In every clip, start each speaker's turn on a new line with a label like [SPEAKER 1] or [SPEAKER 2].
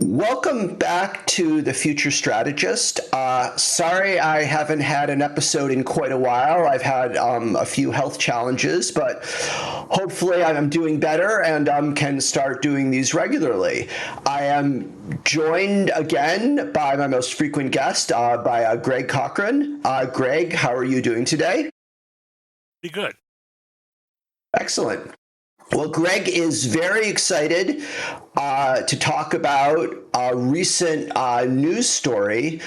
[SPEAKER 1] Welcome back to The Future Strategist. Sorry I haven't had an episode in quite a while. I've had a few health challenges, but hopefully I'm doing better and can start doing these regularly. I am joined again by my most frequent guest, by Greg Cochran. Greg, how are you doing today?
[SPEAKER 2] Pretty good.
[SPEAKER 1] Excellent. Well, Greg is very excited to talk about a recent news story.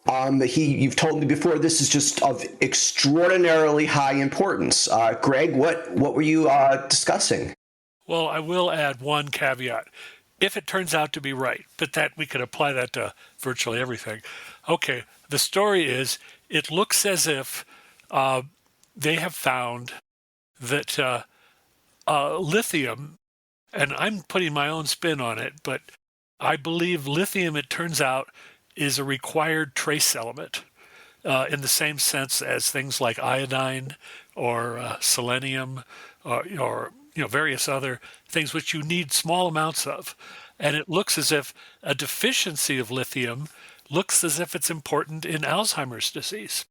[SPEAKER 1] You've told me before this is just of extraordinarily high importance. Greg, what were you discussing?
[SPEAKER 2] Well, I will add one caveat. If it turns out to be right, but that we could apply that to virtually everything. Okay, the story is it looks as if they have found that lithium, and I'm putting my own spin on it, but I believe lithium, it turns out, is a required trace element in the same sense as things like iodine or selenium or various other things which you need small amounts of. And it looks as if a deficiency of lithium looks as if it's important in Alzheimer's disease.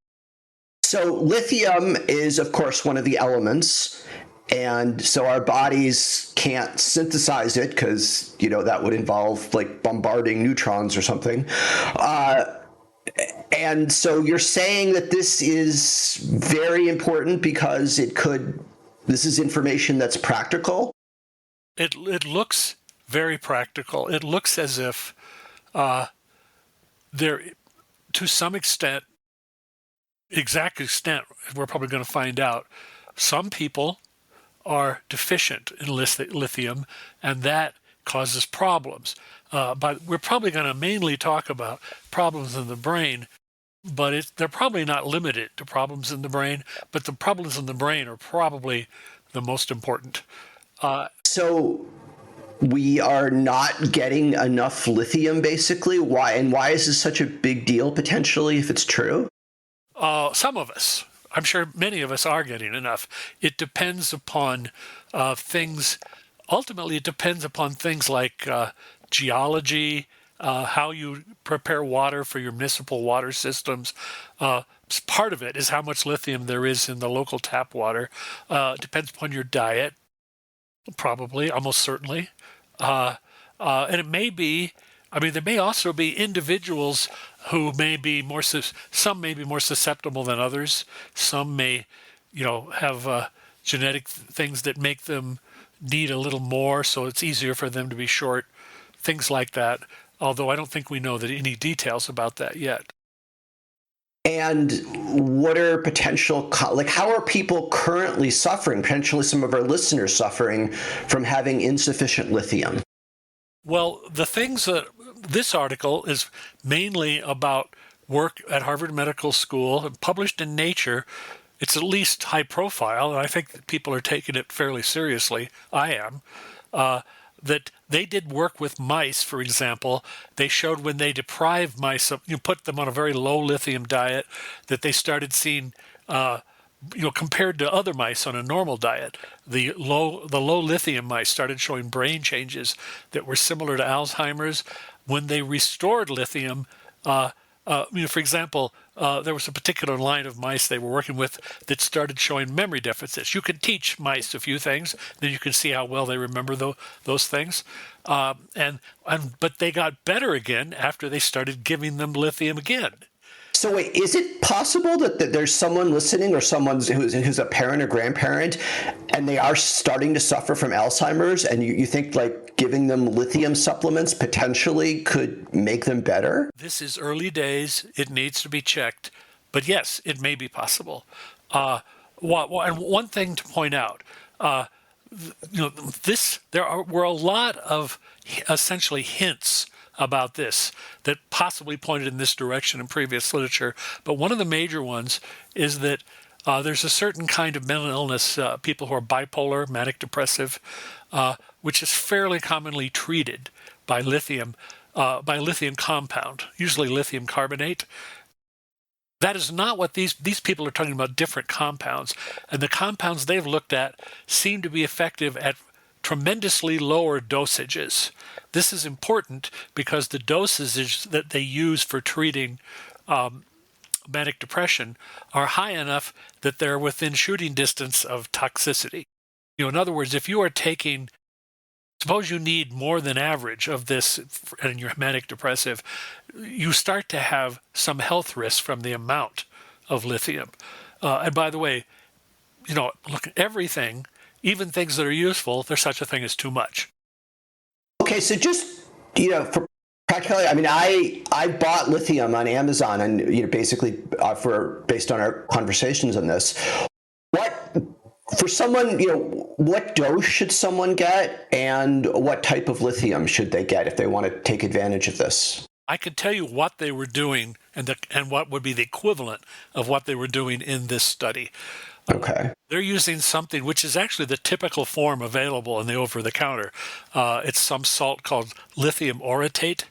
[SPEAKER 1] So lithium is, of course, one of the elements. And so our bodies can't synthesize it because, that would involve like bombarding neutrons or something. And so you're saying that this is very important because this is information that's practical?
[SPEAKER 2] It looks very practical. It looks as if there, to some extent, exact extent, we're probably going to find out, some people are deficient in lithium, and that causes problems. But we're probably going to mainly talk about problems in the brain, but they're probably not limited to problems in the brain, but the problems in the brain are probably the most important.
[SPEAKER 1] So we are not getting enough lithium, basically. Why is this such a big deal potentially if it's true?
[SPEAKER 2] Some of us. I'm sure many of us are getting enough. It depends upon things. Ultimately, it depends upon things like geology, how you prepare water for your municipal water systems. Part of it is how much lithium there is in the local tap water. Depends upon your diet, probably, almost certainly. And it may be, there may also be individuals who may be some may be more susceptible than others. Some may, have genetic things that make them need a little more, so it's easier for them to be short, things like that. Although I don't think we know any details about that yet.
[SPEAKER 1] And what are how are people currently suffering, potentially some of our listeners suffering from having insufficient lithium?
[SPEAKER 2] Well, the things that this article is mainly about work at Harvard Medical School, published in Nature. It's at least high profile, and I think that people are taking it fairly seriously. I am. That they did work with mice, for example. They showed when they deprive mice of, put them on a very low lithium diet, that they started seeing, compared to other mice on a normal diet, the low lithium mice started showing brain changes that were similar to Alzheimer's. When they restored lithium, for example, there was a particular line of mice they were working with that started showing memory deficits. You can teach mice a few things, then you can see how well they remember those things. But they got better again after they started giving them lithium again.
[SPEAKER 1] So wait, is it possible that there's someone listening or someone who's a parent or grandparent and they are starting to suffer from Alzheimer's and you think like giving them lithium supplements potentially could make them better?
[SPEAKER 2] This is early days. It needs to be checked. But yes, it may be possible. And one thing to point out, were a lot of essentially hints about this that possibly pointed in this direction in previous literature. But one of the major ones is that there's a certain kind of mental illness, people who are bipolar, manic depressive, which is fairly commonly treated by lithium compound, usually lithium carbonate. That is not what these people are talking about, different compounds. And the compounds they've looked at seem to be effective at tremendously lower dosages. This is important because the dosages that they use for treating manic depression are high enough that they're within shooting distance of toxicity. In other words, if you are taking, suppose you need more than average of this and you're manic depressive, you start to have some health risks from the amount of lithium. And by the way, look, everything, even things that are useful, there's such a thing as too much.
[SPEAKER 1] Okay, so just for practicality, I mean, I bought lithium on Amazon, and basically based on our conversations on this, for someone, what dose should someone get, and what type of lithium should they get if they want to take advantage of this?
[SPEAKER 2] I could tell you what they were doing and what would be the equivalent of what they were doing in this study.
[SPEAKER 1] Okay.
[SPEAKER 2] They're using something which is actually the typical form available in the over-the-counter. It's some salt called lithium orotate.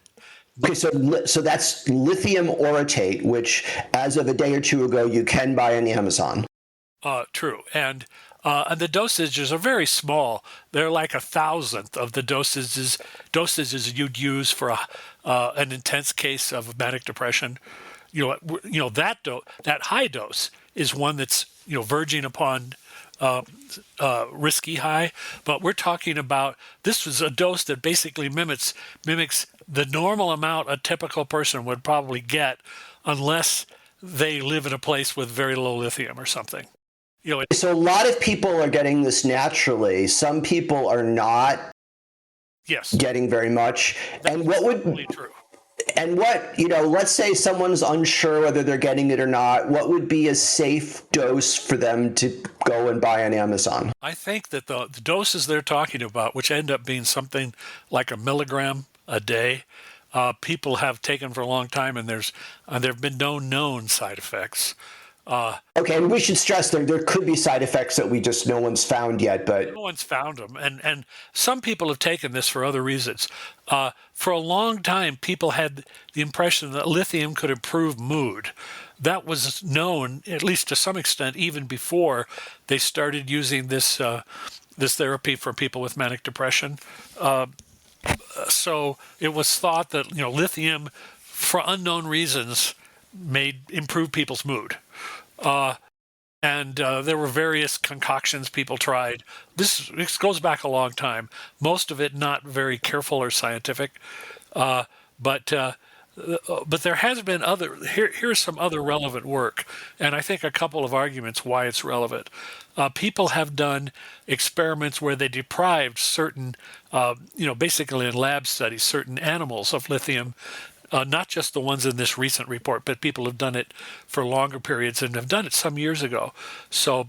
[SPEAKER 1] Okay, so that's lithium orotate, which as of a day or two ago you can buy on Amazon.
[SPEAKER 2] True, and the dosages are very small. They're like 1,000th of the dosages you'd use for an intense case of manic depression. That high dose is one that's verging upon risky high, but we're talking about, this was a dose that basically mimics the normal amount a typical person would probably get, unless they live in a place with very low lithium or something.
[SPEAKER 1] So a lot of people are getting this naturally. Some people are not.
[SPEAKER 2] Yes.
[SPEAKER 1] Getting very much.
[SPEAKER 2] That's
[SPEAKER 1] and what would
[SPEAKER 2] totally true.
[SPEAKER 1] And let's say someone's unsure whether they're getting it or not, what would be a safe dose for them to go and buy on Amazon?
[SPEAKER 2] I think that the doses they're talking about, which end up being something like 1 milligram a day, people have taken for a long time, and there have been no known side effects.
[SPEAKER 1] Okay, and we should stress there could be side effects that no one's found yet, but
[SPEAKER 2] no one's found them, and some people have taken this for other reasons. For a long time, people had the impression that lithium could improve mood. That was known, at least to some extent, even before they started using this therapy for people with manic depression. So it was thought that lithium, for unknown reasons, improve people's mood. And there were various concoctions people tried. This goes back a long time. Most of it not very careful or scientific, but there has been here's some other relevant work, and I think a couple of arguments why it's relevant. People have done experiments where they deprived certain, basically in lab studies, certain animals of lithium. Not just the ones in this recent report, but people have done it for longer periods and have done it some years ago. So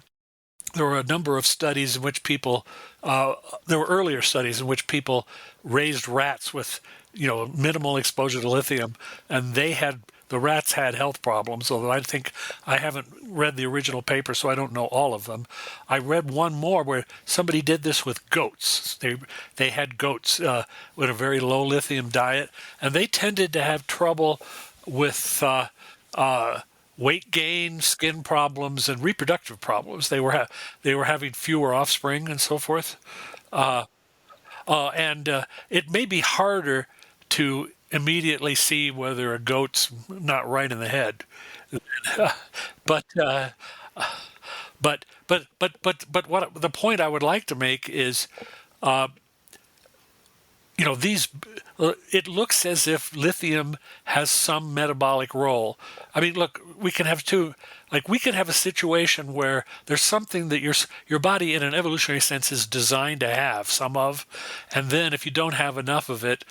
[SPEAKER 2] there were a number of studies in which there were earlier studies in which people raised rats with, minimal exposure to lithium, and the rats had health problems, although I haven't read the original paper, so I don't know all of them. I read one more where somebody did this with goats. They had goats with a very low lithium diet, and they tended to have trouble with weight gain, skin problems, and reproductive problems. They were having fewer offspring and so forth. And it may be harder to immediately see whether a goat's not right in the head, but what the point I would like to make is, it looks as if lithium has some metabolic role. I mean, look, we can have a situation where there's something that your body in an evolutionary sense is designed to have some of, and then if you don't have enough of it,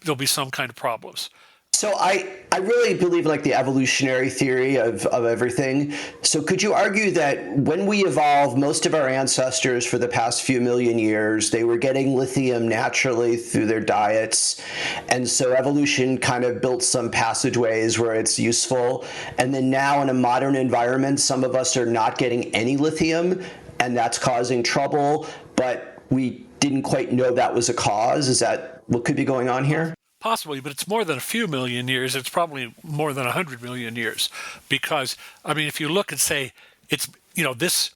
[SPEAKER 2] there'll be some kind of problems.
[SPEAKER 1] So I really believe the evolutionary theory of everything. So could you argue that when we evolved, most of our ancestors for the past few million years, they were getting lithium naturally through their diets, and so evolution kind of built some passageways where it's useful, and then now in a modern environment, some of us are not getting any lithium, and that's causing trouble, but we didn't quite know that was a cause? Is that what could be going on here?
[SPEAKER 2] Possibly, but it's more than a few million years. It's probably more than 100 million years, because if you look and say it's this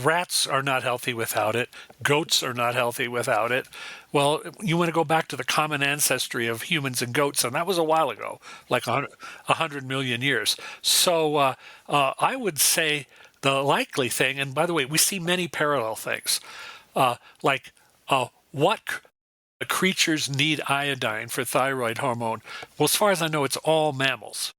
[SPEAKER 2] Rats are not healthy without it. Goats are not healthy without it. Well, you want to go back to the common ancestry of humans and goats, and that was a while ago, like 100 million years. So I would say the likely thing, and by the way, we see many parallel things, like what creatures need iodine for thyroid hormone. Well, as far as I know, it's all mammals.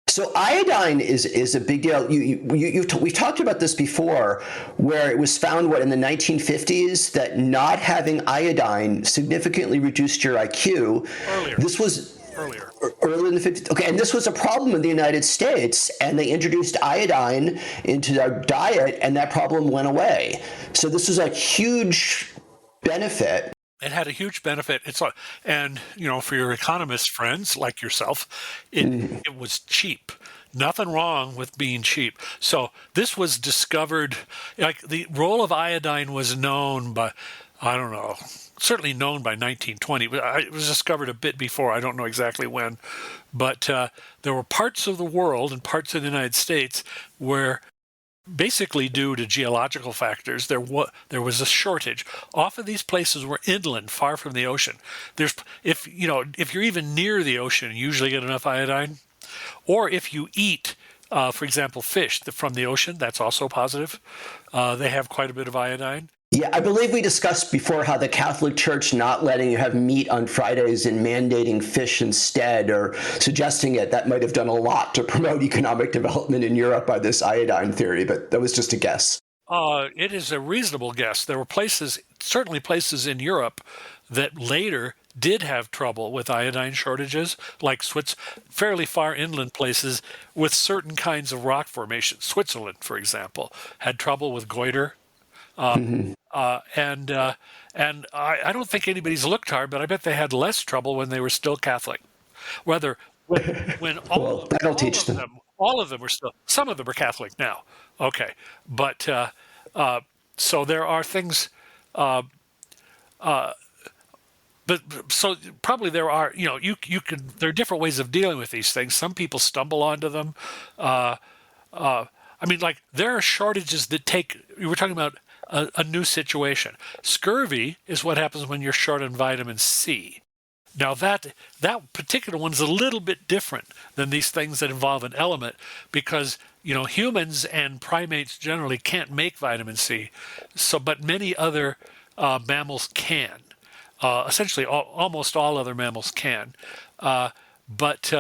[SPEAKER 1] So iodine is a big deal. We've talked about this before, where it was found in the 1950s that not having iodine significantly reduced your IQ.
[SPEAKER 2] Earlier.
[SPEAKER 1] This was
[SPEAKER 2] Earlier.
[SPEAKER 1] early in the 50s. Okay, and this was a problem in the United States, and they introduced iodine into our diet, and that problem went away. So this was a huge benefit.
[SPEAKER 2] It had a huge benefit. And for your economist friends like yourself, it was cheap. Nothing wrong with being cheap. So this was discovered. Like the role of iodine was known by, I don't know, certainly known by 1920. But it was discovered a bit before. I don't know exactly when, but there were parts of the world and parts of the United States where, basically due to geological factors, there was a shortage. Often these places were inland, far from the ocean. If you're even near the ocean, you usually get enough iodine. Or if you eat, for example, fish from the ocean, that's also positive. They have quite a bit of iodine.
[SPEAKER 1] Yeah, I believe we discussed before how the Catholic Church not letting you have meat on Fridays and mandating fish instead, or suggesting that might have done a lot to promote economic development in Europe by this iodine theory, but that was just a guess.
[SPEAKER 2] It is a reasonable guess. There were certainly places in Europe that later did have trouble with iodine shortages, like fairly far inland places with certain kinds of rock formations. Switzerland, for example, had trouble with goiter. And I don't think anybody's looked hard, but I bet they had less trouble when they were still Catholic. Whether when
[SPEAKER 1] Well, that'll teach them.
[SPEAKER 2] All of them were still, some of them are Catholic now. Okay, but so there are things. But so probably there are, you can, there are different ways of dealing with these things. Some people stumble onto them. I mean, like there are shortages that you were talking about a new situation. Scurvy is what happens when you're short on vitamin C. Now that particular one's a little bit different than these things that involve an element, because humans and primates generally can't make vitamin C, but many other mammals can. Essentially, almost all other mammals can, but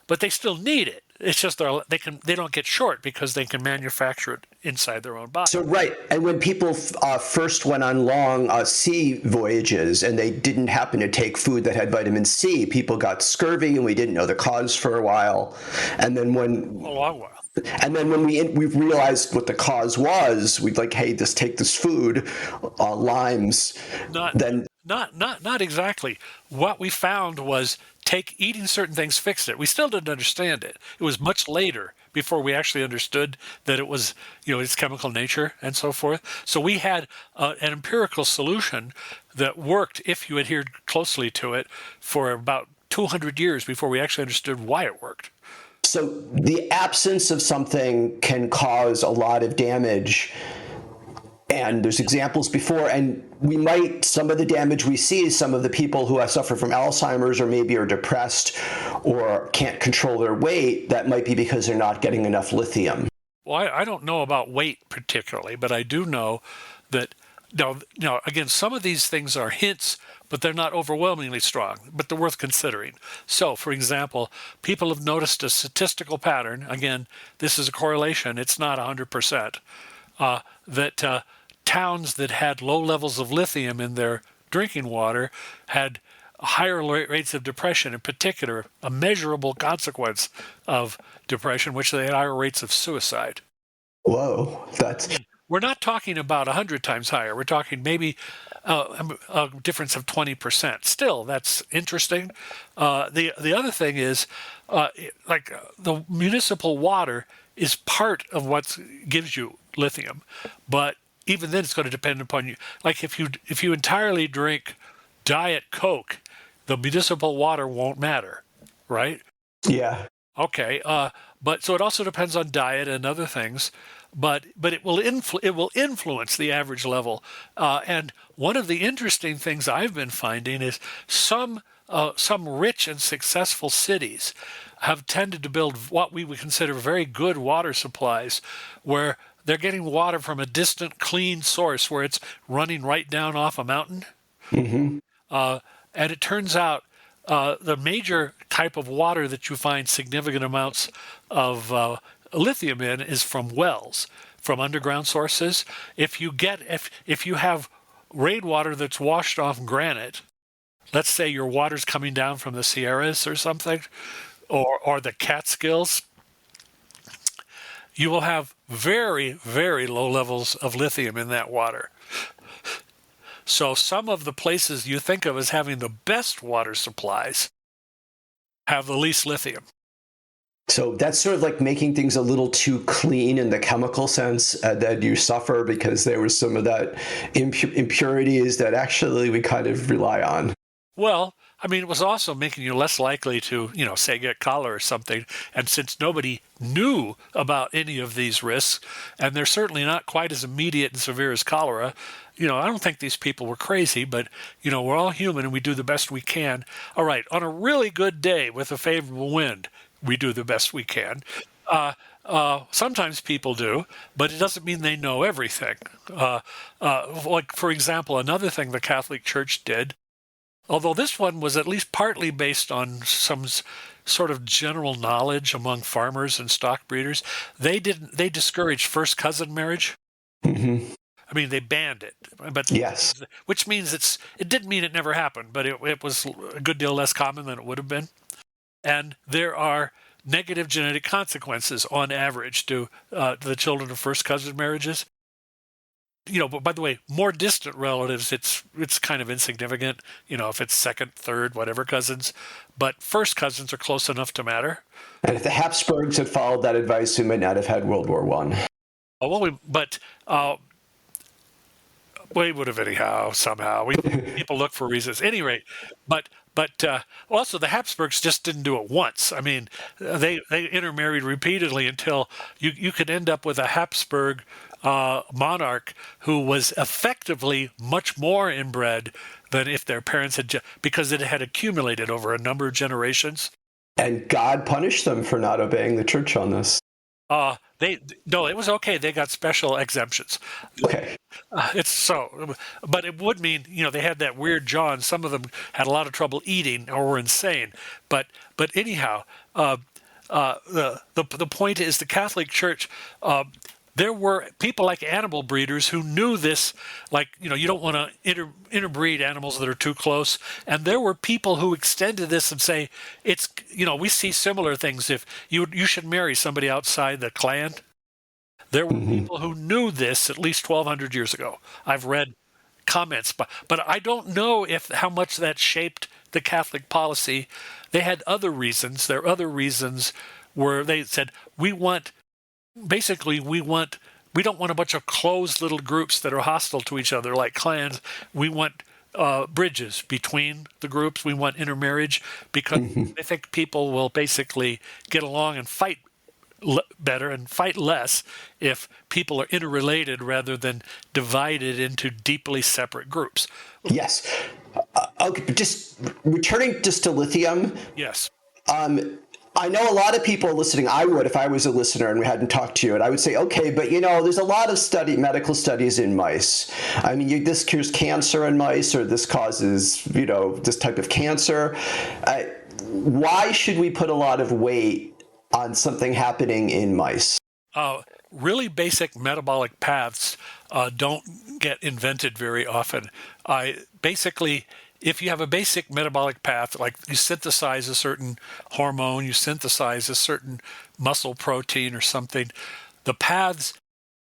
[SPEAKER 2] they still need it. It's just they don't get short because they can manufacture it inside their own body.
[SPEAKER 1] So right, and when people first went on long sea voyages and they didn't happen to take food that had vitamin C, people got scurvy, and we didn't know the cause for a while. And then
[SPEAKER 2] a long while.
[SPEAKER 1] And then when we realized what the cause was, we'd like, hey, just take this food, limes.
[SPEAKER 2] Not exactly. What we found was eating certain things fixed it. We still didn't understand it. It was much later before we actually understood that it was, its chemical nature and so forth. So we had an empirical solution that worked if you adhered closely to it for about 200 years before we actually understood why it worked.
[SPEAKER 1] So the absence of something can cause a lot of damage. And there's examples before, and some of the damage we see is some of the people who suffer from Alzheimer's or maybe are depressed or can't control their weight. That might be because they're not getting enough lithium.
[SPEAKER 2] Well, I don't know about weight particularly, but I do know that, again, some of these things are hints, but they're not overwhelmingly strong, but they're worth considering. So, for example, people have noticed a statistical pattern. Again, this is a correlation. It's not 100%. That towns that had low levels of lithium in their drinking water had higher rates of depression, in particular, a measurable consequence of depression, which they had higher rates of suicide.
[SPEAKER 1] Whoa,
[SPEAKER 2] We're not talking about 100 times higher. We're talking maybe a difference of 20%. Still, that's interesting. The other thing is, the municipal water is part of what gives you lithium, but even then it's going to depend upon you. Like if you entirely drink Diet Coke, the municipal water won't matter, right?
[SPEAKER 1] Yeah.
[SPEAKER 2] Okay, but so it also depends on diet and other things. but it will influence the average level. And one of the interesting things I've been finding is some rich and successful cities have tended to build what we would consider very good water supplies, where they're getting water from a distant, clean source where it's running right down off a mountain.
[SPEAKER 1] Hmm.
[SPEAKER 2] Uh, and it turns out the major type of water that you find significant amounts of lithium in is from wells, from underground sources. If you have rainwater that's washed off granite, let's say your water's coming down from the Sierras or something, or the Catskills, you will have very, very low levels of lithium in that water. So some of the places you think of as having the best water supplies have the least lithium.
[SPEAKER 1] So that's sort of like making things a little too clean in the chemical sense, that you suffer because there was some of that impurities that actually we kind of rely on.
[SPEAKER 2] Well, I mean, it was also making you less likely to, say get cholera or something. And since nobody knew about any of these risks, and they're certainly not quite as immediate and severe as cholera, I don't think these people were crazy, but, we're all human and we do the best we can. All right, on a really good day with a favorable wind, we do the best we can. Sometimes people do, but it doesn't mean they know everything. Like, for example, another thing the Catholic Church did, although this one was at least partly based on some sort of general knowledge among farmers and stock breeders, they discouraged first cousin marriage.
[SPEAKER 1] Hmm.
[SPEAKER 2] I mean, they banned it, but
[SPEAKER 1] Yes.
[SPEAKER 2] which means it didn't mean it never happened, but it was a good deal less common than it would have been. And there are negative genetic consequences on average to the children of first cousin marriages. But by the way, more distant relatives, it's kind of insignificant, if it's second, third, whatever cousins. But first cousins are close enough to matter.
[SPEAKER 1] And if the Habsburgs had followed that advice, we might not have had World War One.
[SPEAKER 2] We would have anyhow, somehow. People look for reasons. At any rate, but also the Habsburgs just didn't do it once. I mean, they intermarried repeatedly until you could end up with a Habsburg monarch who was effectively much more inbred than if their parents had, because it had accumulated over a number of generations.
[SPEAKER 1] And God punished them for not obeying the church on this.
[SPEAKER 2] No, it was okay. They got special exemptions.
[SPEAKER 1] Okay.
[SPEAKER 2] But it would mean, they had that weird jaw, and some of them had a lot of trouble eating or were insane. But anyhow, the point is the Catholic Church. There were people like animal breeders who knew this, like, you don't want to interbreed animals that are too close. And there were people who extended this and say, we see similar things. If you should marry somebody outside the clan. There were people who knew this at least 1,200 years ago. I've read comments, but I don't know how much that shaped the Catholic policy. They had other reasons. Their other reasons were they said, we don't want a bunch of closed little groups that are hostile to each other like clans. We want bridges between the groups. We want intermarriage because I think people will basically get along and fight better and fight less if people are interrelated rather than divided into deeply separate groups.
[SPEAKER 1] Yes. Okay, just returning just to lithium.
[SPEAKER 2] Yes.
[SPEAKER 1] I know a lot of people listening. I would, if I was a listener and we hadn't talked to you, and I would say, okay, but there's a lot of medical studies in mice. I mean, this cures cancer in mice, or this causes, this type of cancer. Why should we put a lot of weight on something happening in mice?
[SPEAKER 2] Really basic metabolic paths don't get invented very often. Basically, if you have a basic metabolic path, like you synthesize a certain hormone, you synthesize a certain muscle protein or something, the paths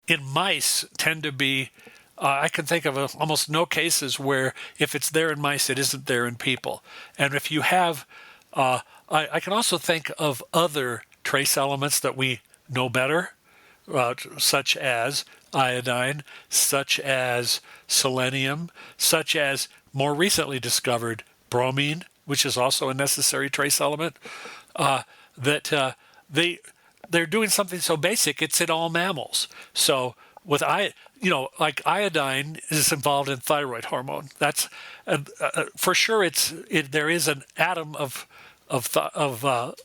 [SPEAKER 2] in mice tend to be, I can think of almost no cases where if it's there in mice, it isn't there in people. And if you have, I can also think of other trace elements that we know better, such as iodine, such as selenium, such as more recently discovered bromine, which is also a necessary trace element, that they're doing something so basic. It's in all mammals. So with like iodine is involved in thyroid hormone. That's for sure. There is an atom of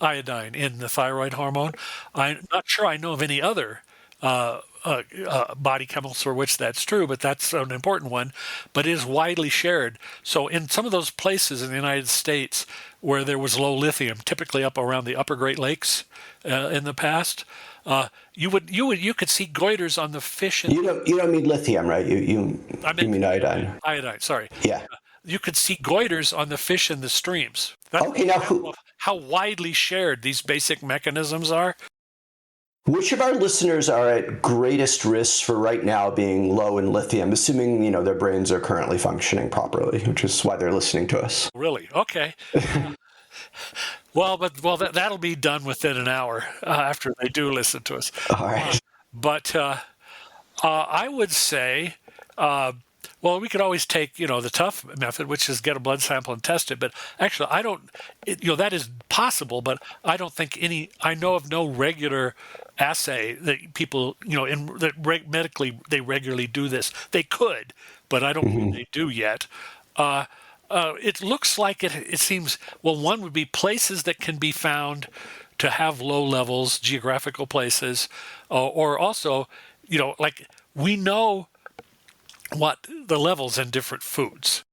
[SPEAKER 2] iodine in the thyroid hormone. I'm not sure I know of any other body chemicals for which that's true, but that's an important one. But it is widely shared. So in some of those places in the United States where there was low lithium, typically up around the Upper Great Lakes in the past, you could see goiters on the fish.
[SPEAKER 1] You don't mean lithium, right? You mean iodine.
[SPEAKER 2] Iodine. Sorry.
[SPEAKER 1] Yeah.
[SPEAKER 2] You could see goiters on the fish in the streams. That's
[SPEAKER 1] Okay.
[SPEAKER 2] an
[SPEAKER 1] Now,
[SPEAKER 2] example of how widely shared these basic mechanisms are.
[SPEAKER 1] which of our listeners are at greatest risk for right now being low in lithium, assuming their brains are currently functioning properly, which is why they're listening to us?
[SPEAKER 2] Really? Okay. Well, that'll be done within an hour after they do listen to us.
[SPEAKER 1] All right.
[SPEAKER 2] But I would say, well, we could always take, the tough method, which is get a blood sample and test it. But actually, that is possible, but I don't think I know of no regular assay that people, medically they regularly do this. They could, but I don't think they do yet. It looks like it seems, well, one would be places that can be found to have low levels, geographical places, or also, like we know what the levels in different foods.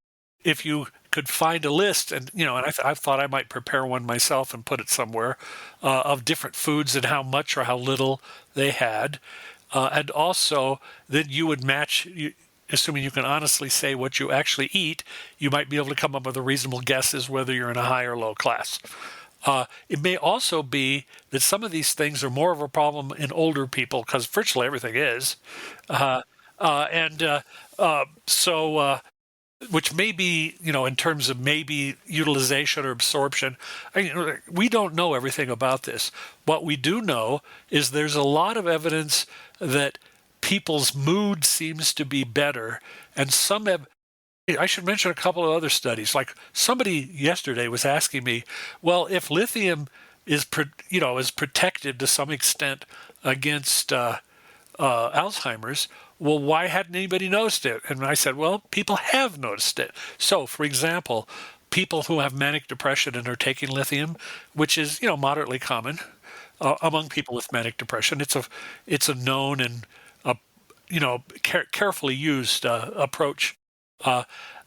[SPEAKER 2] If you could find a list, and I thought I might prepare one myself and put it somewhere of different foods and how much or how little they had, and also then you would match. Assuming you can honestly say what you actually eat, you might be able to come up with a reasonable guess as whether you're in a high or low class. It may also be that some of these things are more of a problem in older people because virtually everything is. Which may be, in terms of maybe utilization or absorption. We don't know everything about this. What we do know is there's a lot of evidence that people's mood seems to be better, and I should mention a couple of other studies. Like somebody yesterday was asking me, well, if lithium is protected to some extent against Alzheimer's, well, why hadn't anybody noticed it? And I said, well, people have noticed it. So, for example, people who have manic depression and are taking lithium, which is moderately common among people with manic depression, it's a known and carefully used approach.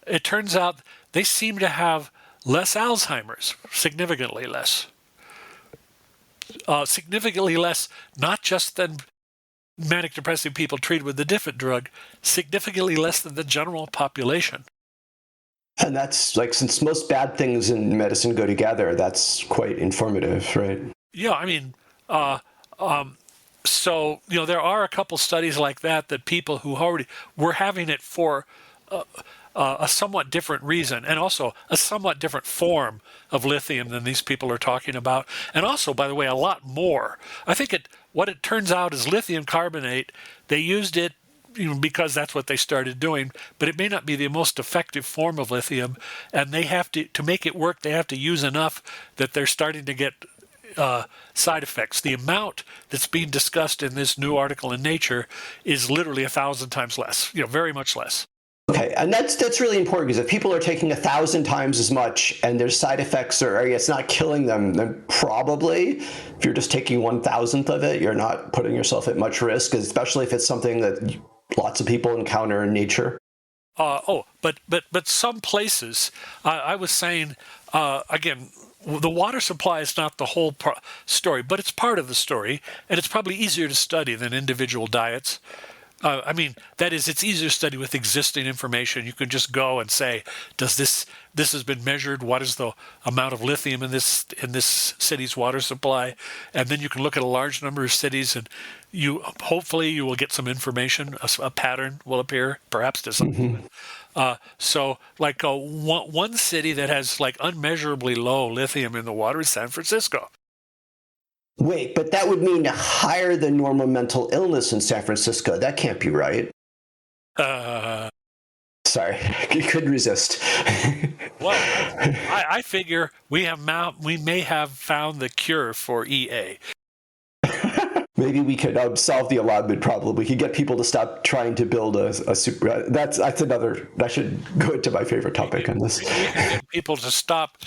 [SPEAKER 2] It turns out they seem to have less Alzheimer's, significantly less. Not just than manic depressive people treated with a different drug, significantly less than the general population.
[SPEAKER 1] And that's like, since most bad things in medicine go together, that's quite informative, right?
[SPEAKER 2] Yeah, so, there are a couple studies like that people who already were having it for a somewhat different reason, and also a somewhat different form of lithium than these people are talking about. And also, by the way, a lot more. I think what it turns out is lithium carbonate, they used it because that's what they started doing, but it may not be the most effective form of lithium, and they have to make it work, they have to use enough that they're starting to get side effects. The amount that's being discussed in this new article in Nature is literally 1,000 times less, very much less.
[SPEAKER 1] Okay, and that's really important, because if people are taking 1,000 times as much and their side effects it's not killing them, then probably if you're just taking 1,000th of it, you're not putting yourself at much risk, especially if it's something that lots of people encounter in nature.
[SPEAKER 2] But some places, I was saying, again, the water supply is not the whole story, but it's part of the story, and it's probably easier to study than individual diets. That is, it's easier to study with existing information. You can just go and say, does this has been measured? What is the amount of lithium in this city's water supply? And then you can look at a large number of cities, and hopefully you will get some information. A pattern will appear, perhaps to some. So, like one city that has like unmeasurably low lithium in the water is San Francisco.
[SPEAKER 1] Wait, but that would mean higher than normal mental illness in San Francisco. That can't be right. Sorry, you couldn't resist.
[SPEAKER 2] Well, I figure we may have found the cure for EA.
[SPEAKER 1] Maybe we could solve the alignment problem. We could get people to stop trying to build a super. That's another. That should go into my favorite topic on this.
[SPEAKER 2] We can get people to stop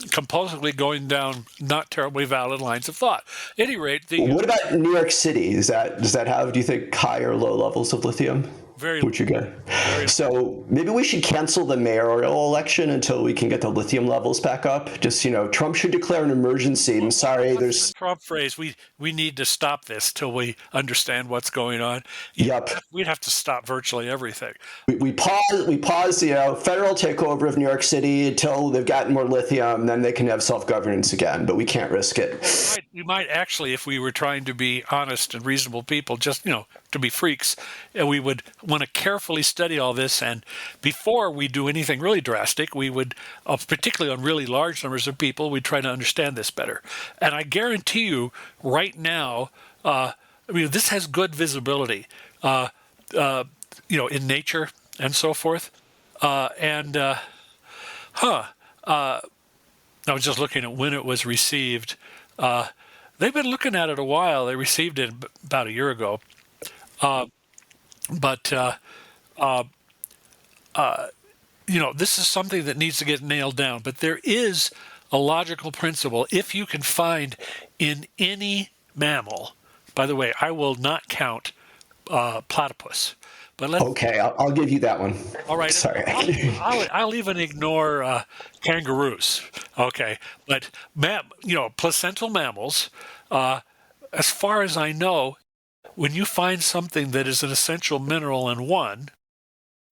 [SPEAKER 2] compulsively going down not terribly valid lines of thought. At any rate,
[SPEAKER 1] What about New York City? Does that have, do you think, high or low levels of lithium?
[SPEAKER 2] very
[SPEAKER 1] Would you get? So maybe we should cancel the mayoral election until we can get the lithium levels back up. Just, Trump should declare an emergency. I'm sorry, there's
[SPEAKER 2] the Trump phrase. We need to stop this till we understand what's going on.
[SPEAKER 1] Yep.
[SPEAKER 2] We'd have to stop virtually everything.
[SPEAKER 1] We pause, federal takeover of New York City until they've gotten more lithium, then they can have self-governance again, but we can't risk it.
[SPEAKER 2] You might actually, if we were trying to be honest and reasonable people, just, to be freaks, we would want to carefully study all this. And before we do anything really drastic, we would, particularly on really large numbers of people, we'd try to understand this better. And I guarantee you right now, this has good visibility, in nature and so forth. I was just looking at when it was received. They've been looking at it a while. They received it about a year ago. This is something that needs to get nailed down. But there is a logical principle. If you can find in any mammal, by the way, I will not count platypus. But
[SPEAKER 1] okay, I'll give you that one.
[SPEAKER 2] All right.
[SPEAKER 1] Sorry.
[SPEAKER 2] I'll even ignore kangaroos. Okay, but placental mammals, as far as I know, when you find something that is an essential mineral in one,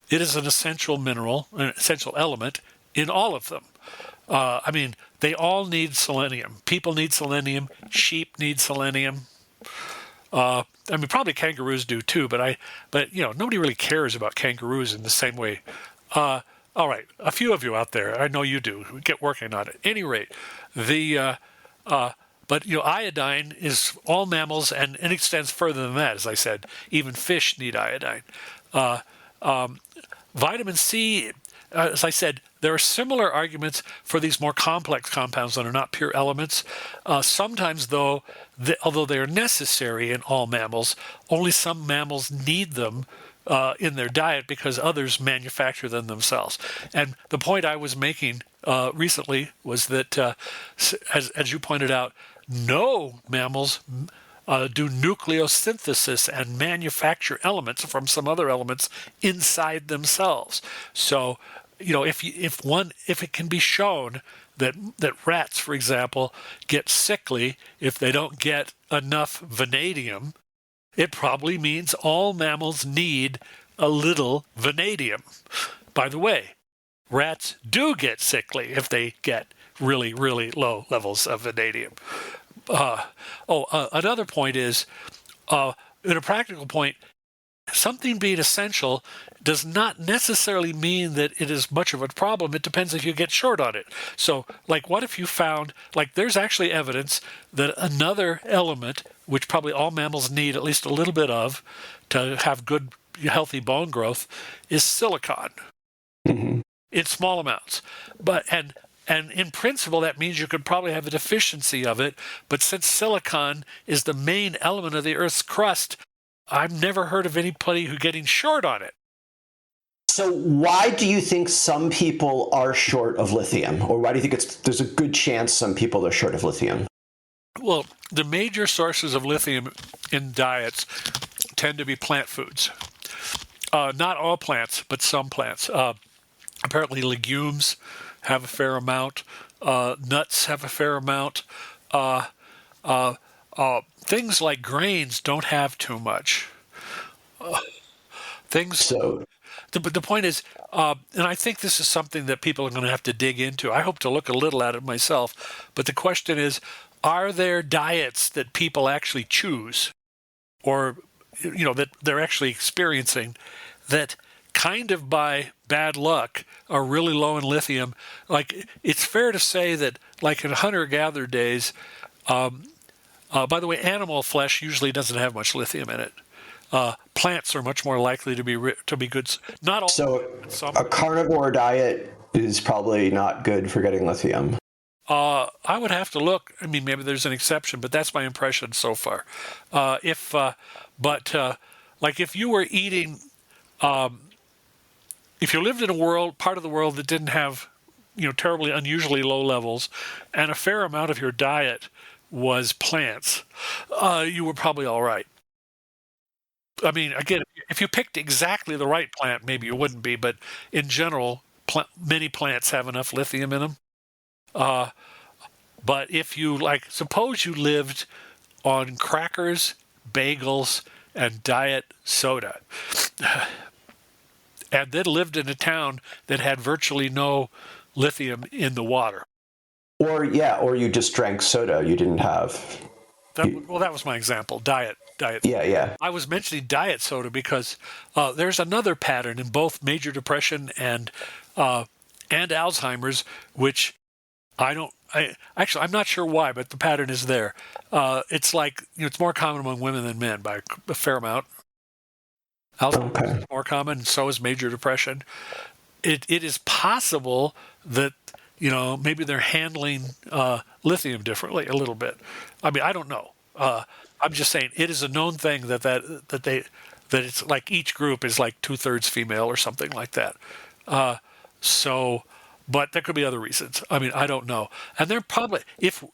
[SPEAKER 2] it is an essential mineral, an essential element in all of them. They all need selenium. People need selenium. Sheep need selenium. Probably kangaroos do too, but nobody really cares about kangaroos in the same way. All right, a few of you out there, I know you do. Get working on it. At any rate, but iodine is all mammals, and it extends further than that. As I said, even fish need iodine. Vitamin C, as I said, there are similar arguments for these more complex compounds that are not pure elements. Sometimes, though, although they are necessary in all mammals, only some mammals need them in their diet because others manufacture them themselves. And the point I was making recently was that, as you pointed out, no mammals do nucleosynthesis and manufacture elements from some other elements inside themselves. So, if it can be shown that rats, for example, get sickly if they don't get enough vanadium, it probably means all mammals need a little vanadium. By the way, rats do get sickly if they get really, really low levels of vanadium. Another point is, in a practical point, something being essential does not necessarily mean that it is much of a problem. It depends if you get short on it. So, what if you found, there's actually evidence that another element, which probably all mammals need at least a little bit of to have good, healthy bone growth, is silicon in small amounts. And in principle, that means you could probably have a deficiency of it. But since silicon is the main element of the Earth's crust, I've never heard of anybody who's getting short on it.
[SPEAKER 1] So why do you think some people are short of lithium? Or why do you think there's a good chance some people are short of lithium?
[SPEAKER 2] Well, the major sources of lithium in diets tend to be plant foods. Not all plants, but some plants. Apparently legumes have a fair amount. Nuts have a fair amount. Things like grains don't have too much. The point is, and I think this is something that people are going to have to dig into. I hope to look a little at it myself. But the question is, are there diets that people actually choose or, that they're actually experiencing that kind of by bad luck are really low in lithium? It's fair to say that, in hunter-gatherer days, by the way, animal flesh usually doesn't have much lithium in it. Plants are much more likely to be good. Not all.
[SPEAKER 1] So a carnivore diet is probably not good for getting lithium.
[SPEAKER 2] I would have to look. I mean, maybe there's an exception, but that's my impression so far. If, but like if you were eating, if you lived in a part of the world that didn't have, terribly unusually low levels, and a fair amount of your diet was plants, you were probably all right. I mean, again, if you picked exactly the right plant, maybe you wouldn't be, but in general, many plants have enough lithium in them. Uh, but if you like, suppose you lived on crackers, bagels, and diet soda, and then lived in a town that had virtually no lithium in the water.
[SPEAKER 1] Or yeah, or you just drank soda. You didn't have.
[SPEAKER 2] Well, that was my example. Diet.
[SPEAKER 1] Yeah, yeah.
[SPEAKER 2] I was mentioning diet soda because there's another pattern in both major depression and Alzheimer's, which I don't. I'm not sure why, but the pattern is there. It's like it's more common among women than men by a fair amount. Alzheimer's is more common, and so is major depression. It is possible that maybe they're handling lithium differently a little bit. I mean, I don't know. I'm just saying it is a known thing that it's like each group is like 2/3 female or something like that. So, but there could be other reasons. I mean, I don't know. And they're probably if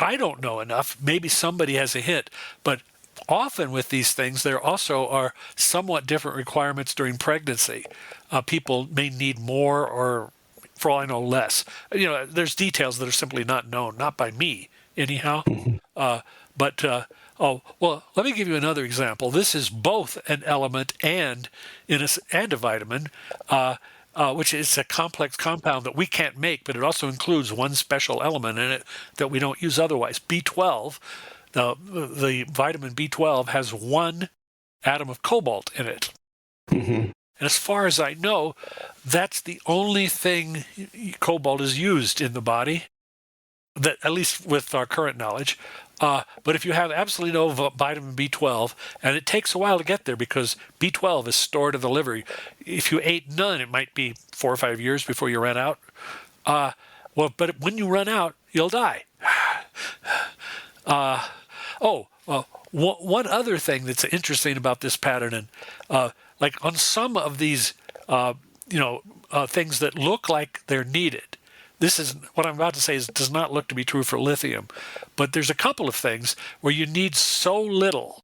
[SPEAKER 2] I don't know enough, maybe somebody has a hint. But often with these things, there also are somewhat different requirements during pregnancy. People may need more or, for all I know, less. There's details that are simply not known, not by me anyhow. But oh well, let me give you another example. This is both an element and a vitamin, which is a complex compound that we can't make, but it also includes one special element in it that we don't use otherwise. B12, the vitamin B12 has one atom of cobalt in it.
[SPEAKER 1] Mm-hmm.
[SPEAKER 2] And as far as I know, that's the only thing cobalt is used in the body, that at least with our current knowledge. But if you have absolutely no vitamin B12, and it takes a while to get there because B12 is stored in the liver. If you ate none, it might be 4 or 5 years before you run out. But when you run out, you'll die. One other thing that's interesting about this pattern, and like on some of these, things that look like they're needed. This is what I'm about to say does not look to be true for lithium, but there's a couple of things where you need so little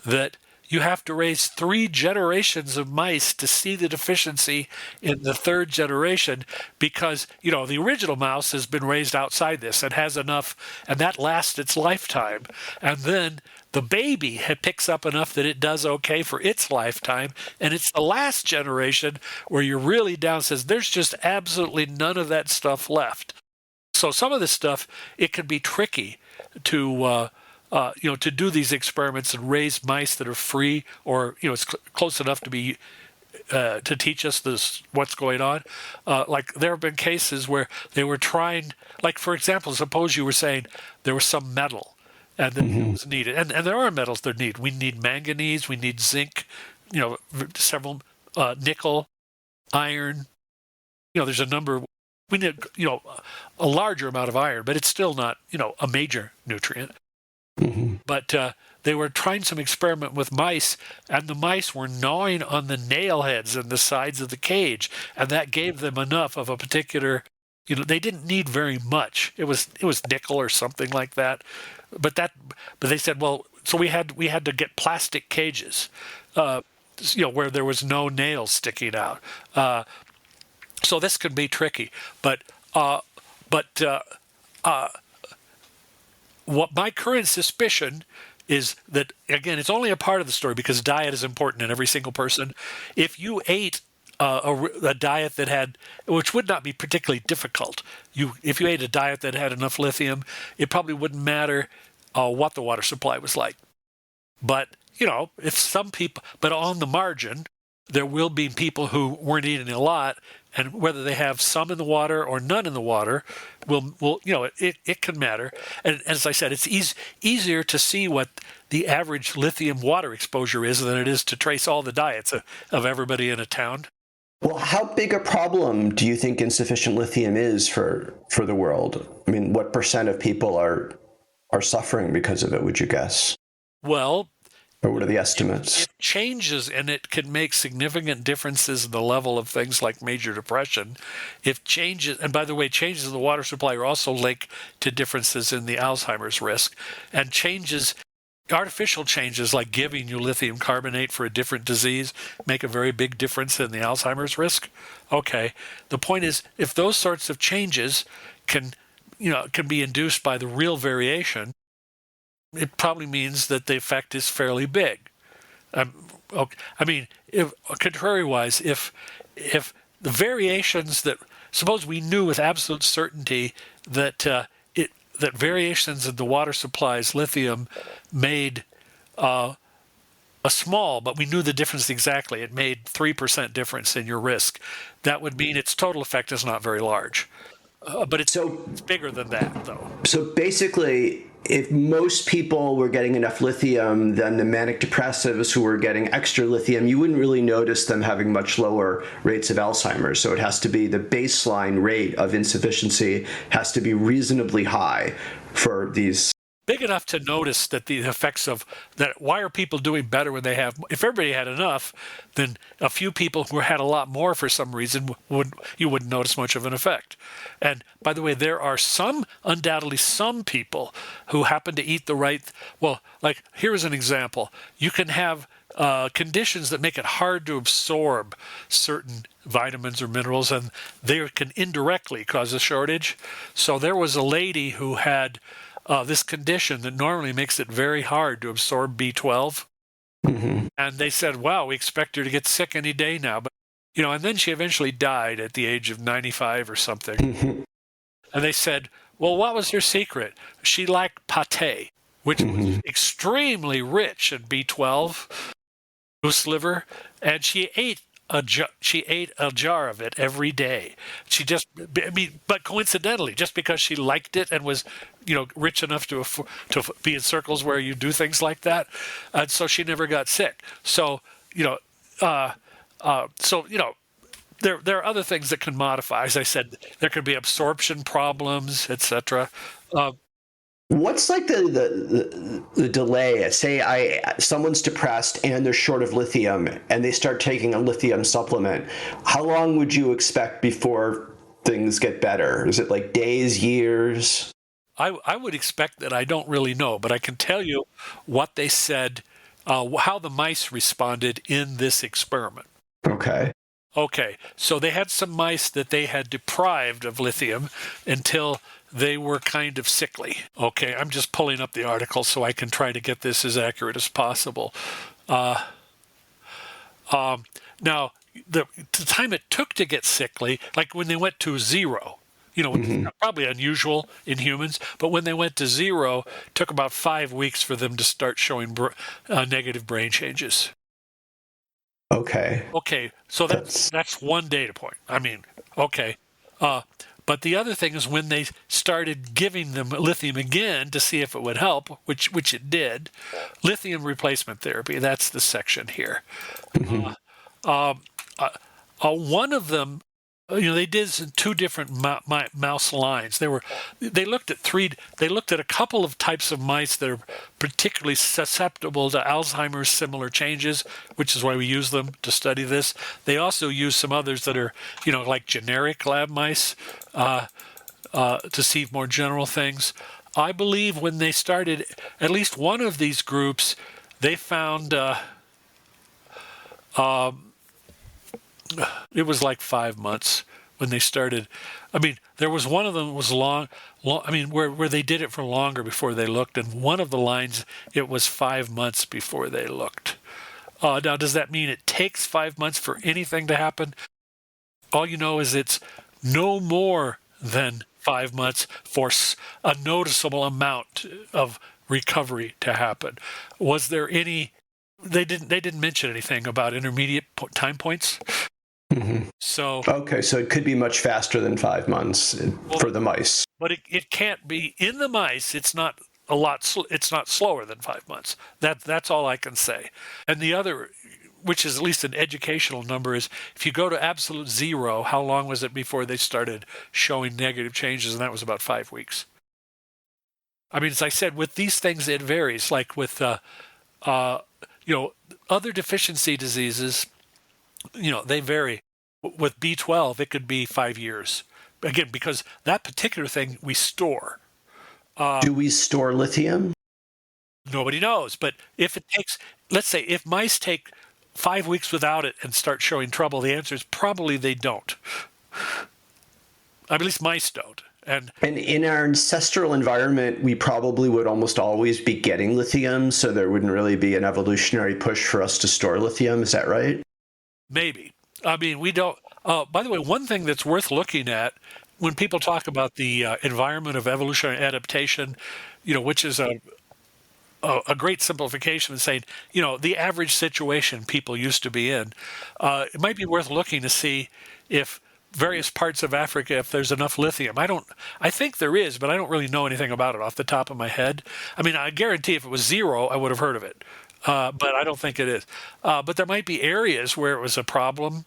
[SPEAKER 2] that you have to raise 3 generations of mice to see the deficiency in the 3rd generation because, the original mouse has been raised outside this and has enough, and that lasts its lifetime. And then the baby picks up enough that it does okay for its lifetime. And it's the last generation where you're really down, says there's just absolutely none of that stuff left. So some of this stuff, it can be tricky to to do these experiments and raise mice that are free, or it's close enough to be to teach us what's going on. Like there have been cases where they were trying, like for example, suppose you were saying there was some metal and that it was needed, and there are metals that are needed. We need manganese, we need zinc, several nickel, iron. There's a number. We need a larger amount of iron, but it's still not a major nutrient.
[SPEAKER 1] Mm-hmm.
[SPEAKER 2] But they were trying some experiment with mice, and the mice were gnawing on the nail heads and the sides of the cage, and that gave them enough of a particular. They didn't need very much. It was nickel or something like that, but they said, well, so we had to get plastic cages, where there was no nails sticking out. So this can be tricky, but what my current suspicion is that, again, it's only a part of the story because diet is important in every single person. If you ate a diet that had, which would not be particularly difficult, if you ate a diet that had enough lithium, it probably wouldn't matter what the water supply was like. But, if some people, but on the margin, there will be people who weren't eating a lot, and whether they have some in the water or none in the water it can matter. And as I said, it's easier to see what the average lithium water exposure is than it is to trace all the diets of everybody in a town.
[SPEAKER 1] Well, how big a problem do you think insufficient lithium is for the world? I mean, what percent of people are suffering because of it, would you guess?
[SPEAKER 2] Well,
[SPEAKER 1] Or what are the estimates?
[SPEAKER 2] it changes, and it can make significant differences in the level of things like major depression. If changes, and by the way, changes in the water supply are also linked to differences in the Alzheimer's risk, and changes, artificial changes like giving you lithium carbonate for a different disease make a very big difference in the Alzheimer's risk. Okay, the point is, if those sorts of changes can, can be induced by the real variation, it probably means that the effect is fairly big. Okay, I mean, if contrary-wise, if the variations that, suppose we knew with absolute certainty that that variations in the water supply's lithium made a small, but we knew the difference exactly. It made 3% difference in your risk. That would mean its total effect is not very large, but
[SPEAKER 1] So
[SPEAKER 2] it's bigger than that, though.
[SPEAKER 1] So basically, if most people were getting enough lithium, then the manic depressives who were getting extra lithium, you wouldn't really notice them having much lower rates of Alzheimer's. So it has to be the baseline rate of insufficiency has to be reasonably high for these.
[SPEAKER 2] Big enough to notice that the effects of that. Why are people doing better when they have? If everybody had enough, then a few people who had a lot more for some reason you wouldn't notice much of an effect. And by the way, there are undoubtedly some people who happen to eat the right. Well, like here's an example: you can have conditions that make it hard to absorb certain vitamins or minerals, and they can indirectly cause a shortage. So there was a lady who had this condition that normally makes it very hard to absorb B12.
[SPEAKER 1] Mm-hmm.
[SPEAKER 2] And they said, wow, we expect her to get sick any day now. But, and then she eventually died at the age of 95 or something.
[SPEAKER 1] Mm-hmm.
[SPEAKER 2] And they said, well, what was her secret? She liked pate, which was extremely rich in B12, goose liver, and she ate a jar of it every day. But coincidentally, just because she liked it and was, rich enough to be in circles where you do things like that, and so she never got sick. So, there are other things that can modify. As I said, there could be absorption problems, etc.
[SPEAKER 1] What's like the delay? Say someone's depressed and they're short of lithium and they start taking a lithium supplement. How long would you expect before things get better? Is it like days, years?
[SPEAKER 2] I would expect that. I don't really know, but I can tell you what they said, how the mice responded in this experiment.
[SPEAKER 1] Okay.
[SPEAKER 2] Okay, so they had some mice that they had deprived of lithium until they were kind of sickly. Okay, I'm just pulling up the article so I can try to get this as accurate as possible. Now, the time it took to get sickly, like when they went to zero, probably unusual in humans, but when they went to zero, it took about 5 weeks for them to start showing negative brain changes.
[SPEAKER 1] Okay.
[SPEAKER 2] Okay, so that's one data point. I mean, okay. But the other thing is when they started giving them lithium again to see if it would help, which it did, lithium replacement therapy, that's the section here. One of them, they did two different mouse lines. They looked at a couple of types of mice that are particularly susceptible to Alzheimer's similar changes, which is why we use them to study this. They also use some others that are, like generic lab mice, to see more general things. I believe when they started at least one of these groups, they found it was like 5 months when they started. I mean, there was one of them that was long. I mean, where they did it for longer before they looked, and one of the lines it was 5 months before they looked. Now, does that mean it takes 5 months for anything to happen? All you know is it's no more than 5 months for a noticeable amount of recovery to happen. Was there any? They didn't mention anything about intermediate time points.
[SPEAKER 1] Mm-hmm.
[SPEAKER 2] So
[SPEAKER 1] okay, so it could be much faster than 5 months for the mice.
[SPEAKER 2] But it can't be in the mice. It's not a lot. It's not slower than 5 months. That's all I can say. And the other which is at least an educational number, is if you go to absolute zero, how long was it before they started showing negative changes? And that was about 5 weeks. I mean, as I said, with these things, it varies. Like with, other deficiency diseases, they vary. With B12, it could be 5 years. Again, because that particular thing we store.
[SPEAKER 1] Do we store lithium?
[SPEAKER 2] Nobody knows. But if it takes, let's say, if mice take 5 weeks without it and start showing trouble, the answer is probably they don't. At least mice don't. And
[SPEAKER 1] in our ancestral environment, we probably would almost always be getting lithium, so there wouldn't really be an evolutionary push for us to store lithium. Is that right?
[SPEAKER 2] Maybe. I mean, we don't. By the way, one thing that's worth looking at when people talk about the environment of evolutionary adaptation, which is a great simplification of saying, the average situation people used to be in, it might be worth looking to see if various parts of Africa, if there's enough lithium. I think there is, but I don't really know anything about it off the top of my head. I mean, I guarantee if it was zero, I would have heard of it. But I don't think it is. But there might be areas where it was a problem,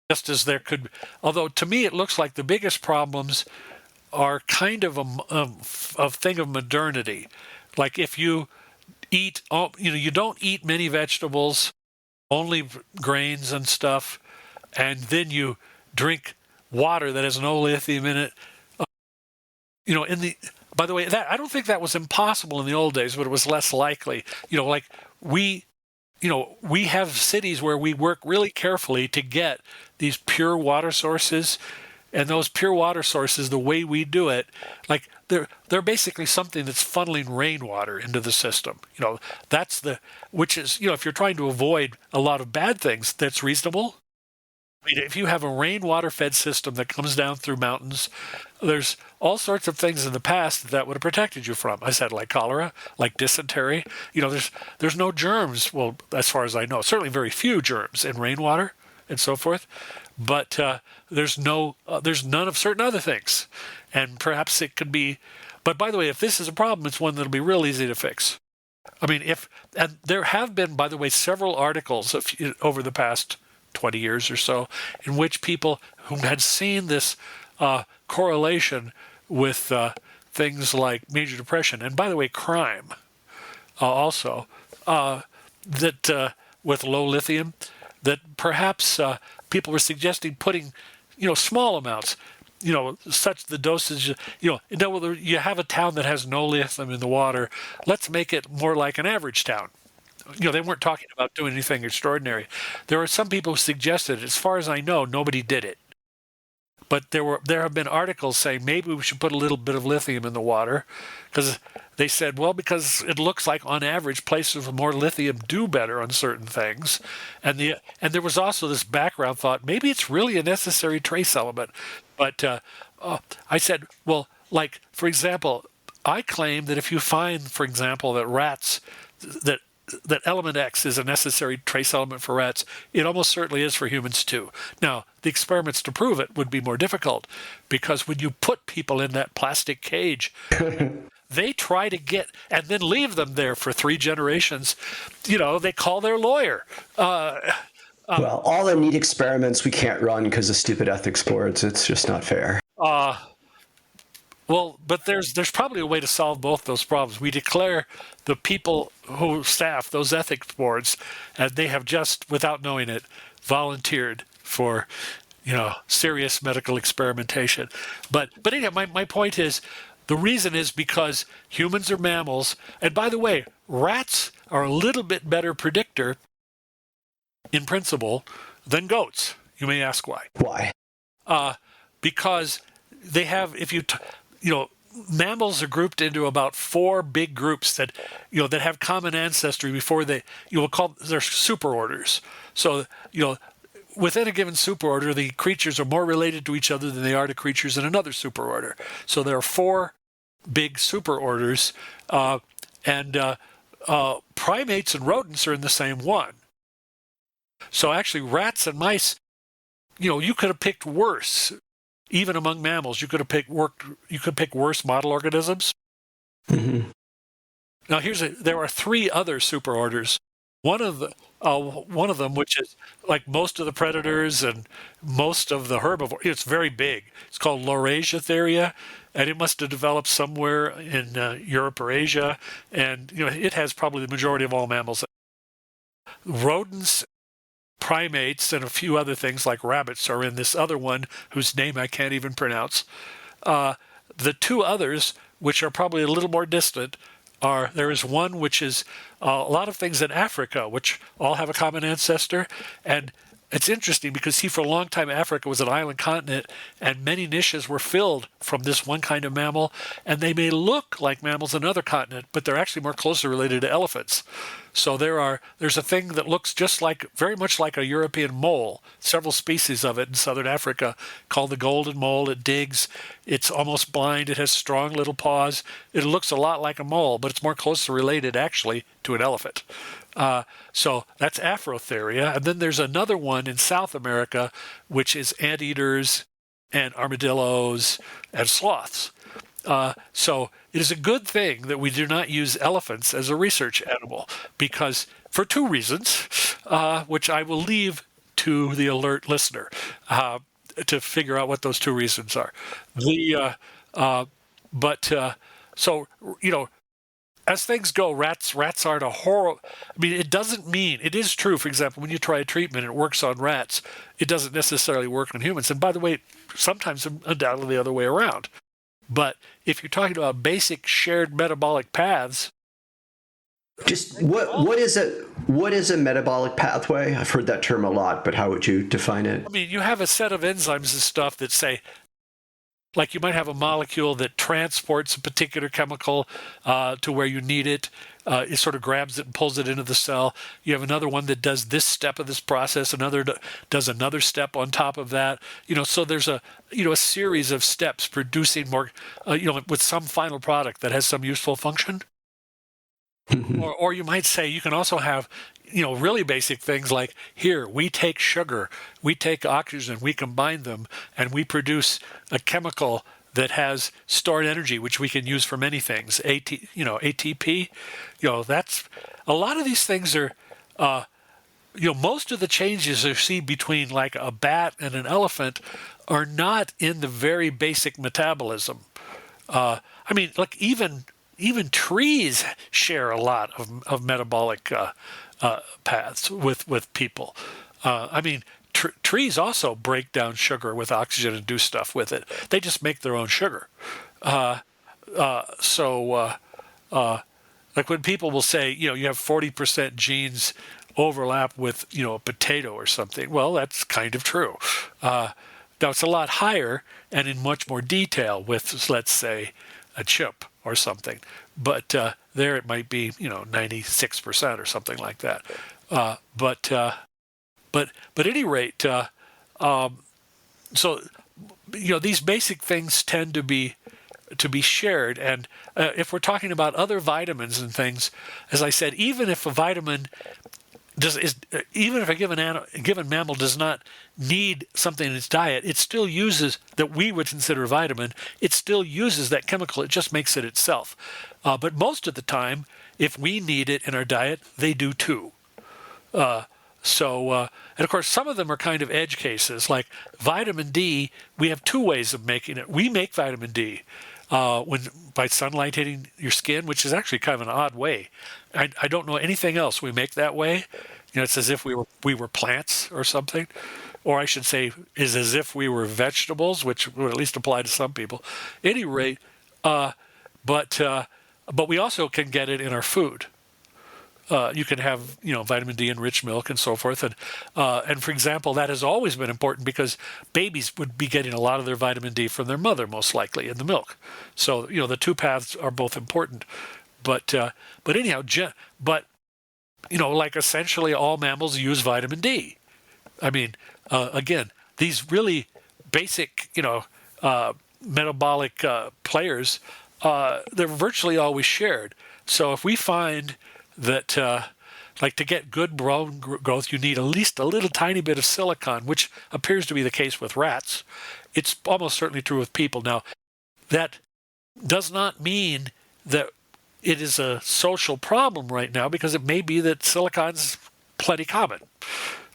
[SPEAKER 2] just as there could. Although to me, it looks like the biggest problems are kind of a thing of modernity. Like if you eat, you don't eat many vegetables, only grains and stuff, and then you drink water that has no lithium in it. By the way, that I don't think that was impossible in the old days, but it was less likely. Like we have cities where we work really carefully to get these pure water sources, and those pure water sources, the way we do it, like they're basically something that's funneling rainwater into the system. Which is, if you're trying to avoid a lot of bad things, that's reasonable. I mean, if you have a rainwater-fed system that comes down through mountains, there's all sorts of things in the past that would have protected you from. I said, like cholera, like dysentery. There's no germs. Well, as far as I know, certainly very few germs in rainwater and so forth. But there's none of certain other things, and perhaps it could be. But by the way, if this is a problem, it's one that'll be real easy to fix. I mean, and there have been, by the way, several articles over the past 20 years or so, in which people who had seen this correlation with things like major depression, and by the way, crime also, that with low lithium, that perhaps people were suggesting putting, small amounts, such the dosage, you have a town that has no lithium in the water, let's make it more like an average town. They weren't talking about doing anything extraordinary. There are some people who suggested, as far as I know, nobody did it. But there have been articles saying maybe we should put a little bit of lithium in the water, because they said, well, because it looks like on average places with more lithium do better on certain things. And there was also this background thought, maybe it's really a necessary trace element. But I said, well, like, for example, I claim that if you find, for example, that element X is a necessary trace element for rats, it almost certainly is for humans too. Now, the experiments to prove it would be more difficult, because when you put people in that plastic cage, they try to get, and then leave them there for 3 generations, they call their lawyer.
[SPEAKER 1] Well, all the neat experiments we can't run because of stupid ethics boards. It's just not fair.
[SPEAKER 2] Well, but there's probably a way to solve both those problems. We declare the people who staff those ethics boards, and they have just, without knowing it, volunteered for, serious medical experimentation. But anyway, my point is, the reason is because humans are mammals, and by the way, rats are a little bit better predictor, in principle, than goats. You may ask why.
[SPEAKER 1] Why?
[SPEAKER 2] Because they have, mammals are grouped into about 4 big groups that have common ancestry before we'll call they're superorders. So, within a given superorder, the creatures are more related to each other than they are to creatures in another superorder. So there are 4 big superorders, and primates and rodents are in the same one. So actually, rats and mice, you could have picked worse. Even among mammals, you could pick worse model organisms.
[SPEAKER 1] Mm-hmm.
[SPEAKER 2] Now there are 3 other superorders. One of One of them, which is like most of the predators and most of the herbivores, it's very big. It's called Laurasia, and it must have developed somewhere in Europe or Asia. And it has probably the majority of all mammals. Rodents, primates, and a few other things like rabbits are in this other one whose name I can't even pronounce. Uh, the two others, which are probably a little more distant, are there is one which is a lot of things in Africa, which all have a common ancestor. And it's interesting because, see, for a long time, Africa was an island continent, and many niches were filled from this one kind of mammal. And they may look like mammals in another continent, but they're actually more closely related to elephants. So there's a thing that looks just like, very much like a European mole, several species of it in southern Africa, called the golden mole. It digs, it's almost blind, it has strong little paws. It looks a lot like a mole, but it's more closely related actually to an elephant. So that's Afrotheria. And then there's another one in South America, which is anteaters and armadillos and sloths. So it is a good thing that we do not use elephants as a research animal, because for two reasons, which I will leave to the alert listener to figure out what those two reasons are. The but so as things go, rats aren't a horrible. I mean, it doesn't mean it is true. For example, when you try a treatment and it works on rats, it doesn't necessarily work on humans. And by the way, sometimes undoubtedly the other way around. But if you're talking about basic shared metabolic paths,
[SPEAKER 1] Just what is a metabolic pathway? I've heard that term a lot, but how would you define it?
[SPEAKER 2] I mean, you have a set of enzymes and stuff that say, like you might have a molecule that transports a particular chemical to where you need it. It sort of grabs it and pulls it into the cell. You have another one that does this step of this process. Another does another step on top of that. So there's a series of steps producing more, with some final product that has some useful function. Or you might say you can also have, really basic things like, here, we take sugar, we take oxygen, we combine them, and we produce a chemical that has stored energy, which we can use for many things. ATP, that's a lot of these things are, most of the changes you see between like a bat and an elephant are not in the very basic metabolism. I mean, like even trees share a lot of metabolic paths with people. I mean, trees also break down sugar with oxygen and do stuff with it. They just make their own sugar. Like when people will say, you have 40% genes overlap with, a potato or something. Well, that's kind of true. Now, it's a lot higher and in much more detail with, let's say, a chip or something. But there it might be, 96% or something like that. But at any rate, so these basic things tend to be shared. And if we're talking about other vitamins and things, as I said, even if a vitamin even if a given mammal does not need something in its diet, it still uses that we would consider a vitamin. It still uses that chemical. It just makes it itself. But most of the time, if we need it in our diet, they do too. And of course, some of them are kind of edge cases. Like vitamin D, we have two ways of making it. We make vitamin D by sunlight hitting your skin, which is actually kind of an odd way. I don't know anything else we make that way. It's as if we were plants or something, or I should say, is as if we were vegetables, which would at least apply to some people. At any rate, but we also can get it in our food. You can have vitamin D enriched milk and so forth, and for example, that has always been important because babies would be getting a lot of their vitamin D from their mother, most likely in the milk. So the two paths are both important, but anyhow, like essentially all mammals use vitamin D. I mean, again, these really basic metabolic players, they're virtually always shared. So if we find that like to get good bone growth, you need at least a little tiny bit of silicon, which appears to be the case with rats. It's almost certainly true with people. Now, that does not mean that it is a social problem right now, because it may be that silicon's plenty common.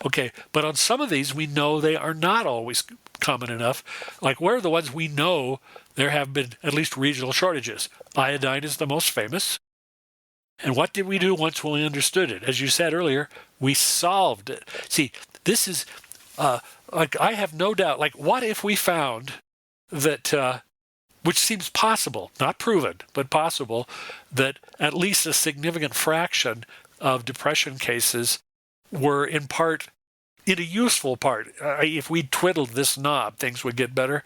[SPEAKER 2] Okay, but on some of these, we know they are not always common enough. Like, where are the ones we know there have been at least regional shortages? Iodine is the most famous. And what did we do once we understood it? As you said earlier, we solved it. See, this is, like, I have no doubt, like, what if we found that, which seems possible, not proven, but possible, that at least a significant fraction of depression cases were in part, in a useful part, if we twiddled this knob, things would get better,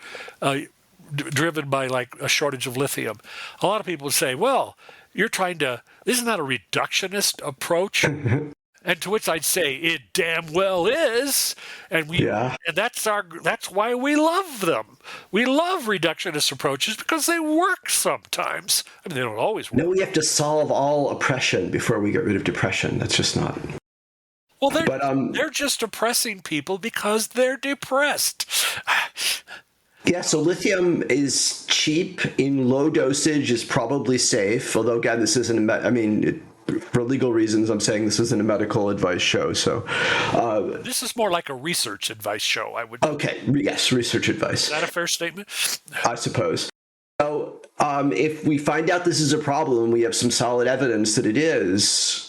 [SPEAKER 2] driven by like a shortage of lithium. A lot of people would say, well, isn't that a reductionist approach? And to which I'd say, it damn well is. And and that's why we love them. We love reductionist approaches because they work sometimes. I mean, they don't always work.
[SPEAKER 1] No, we have to solve all oppression before we get rid of depression. That's just not.
[SPEAKER 2] Well, they're just oppressing people because they're depressed.
[SPEAKER 1] Yeah, so lithium is cheap in low dosage, is probably safe. Although, again, this isn't, for legal reasons, I'm saying this isn't a medical advice show. So
[SPEAKER 2] this is more like a research advice show, I would.
[SPEAKER 1] Okay, yes, research advice.
[SPEAKER 2] Is that a fair statement?
[SPEAKER 1] I suppose. So if we find out this is a problem, we have some solid evidence that it is,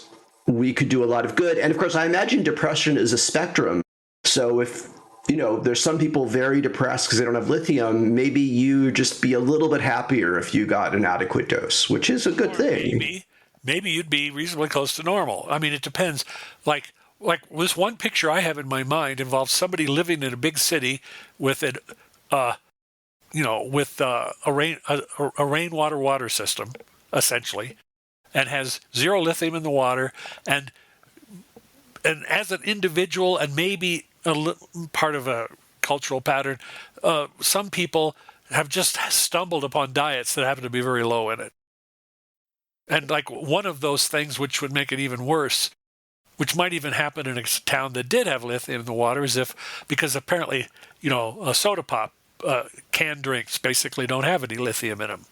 [SPEAKER 1] we could do a lot of good. And of course, I imagine depression is a spectrum. So if there's some people very depressed because they don't have lithium, maybe you just be a little bit happier if you got an adequate dose, which is a good thing.
[SPEAKER 2] Maybe you'd be reasonably close to normal. I mean, it depends. Like this one picture I have in my mind involves somebody living in a big city with a rainwater water system, essentially, and has zero lithium in the water, and as an individual, and maybe part of a cultural pattern, some people have just stumbled upon diets that happen to be very low in it. And like one of those things which would make it even worse, which might even happen in a town that did have lithium in the water, is because apparently, a soda pop, canned drinks basically don't have any lithium in them.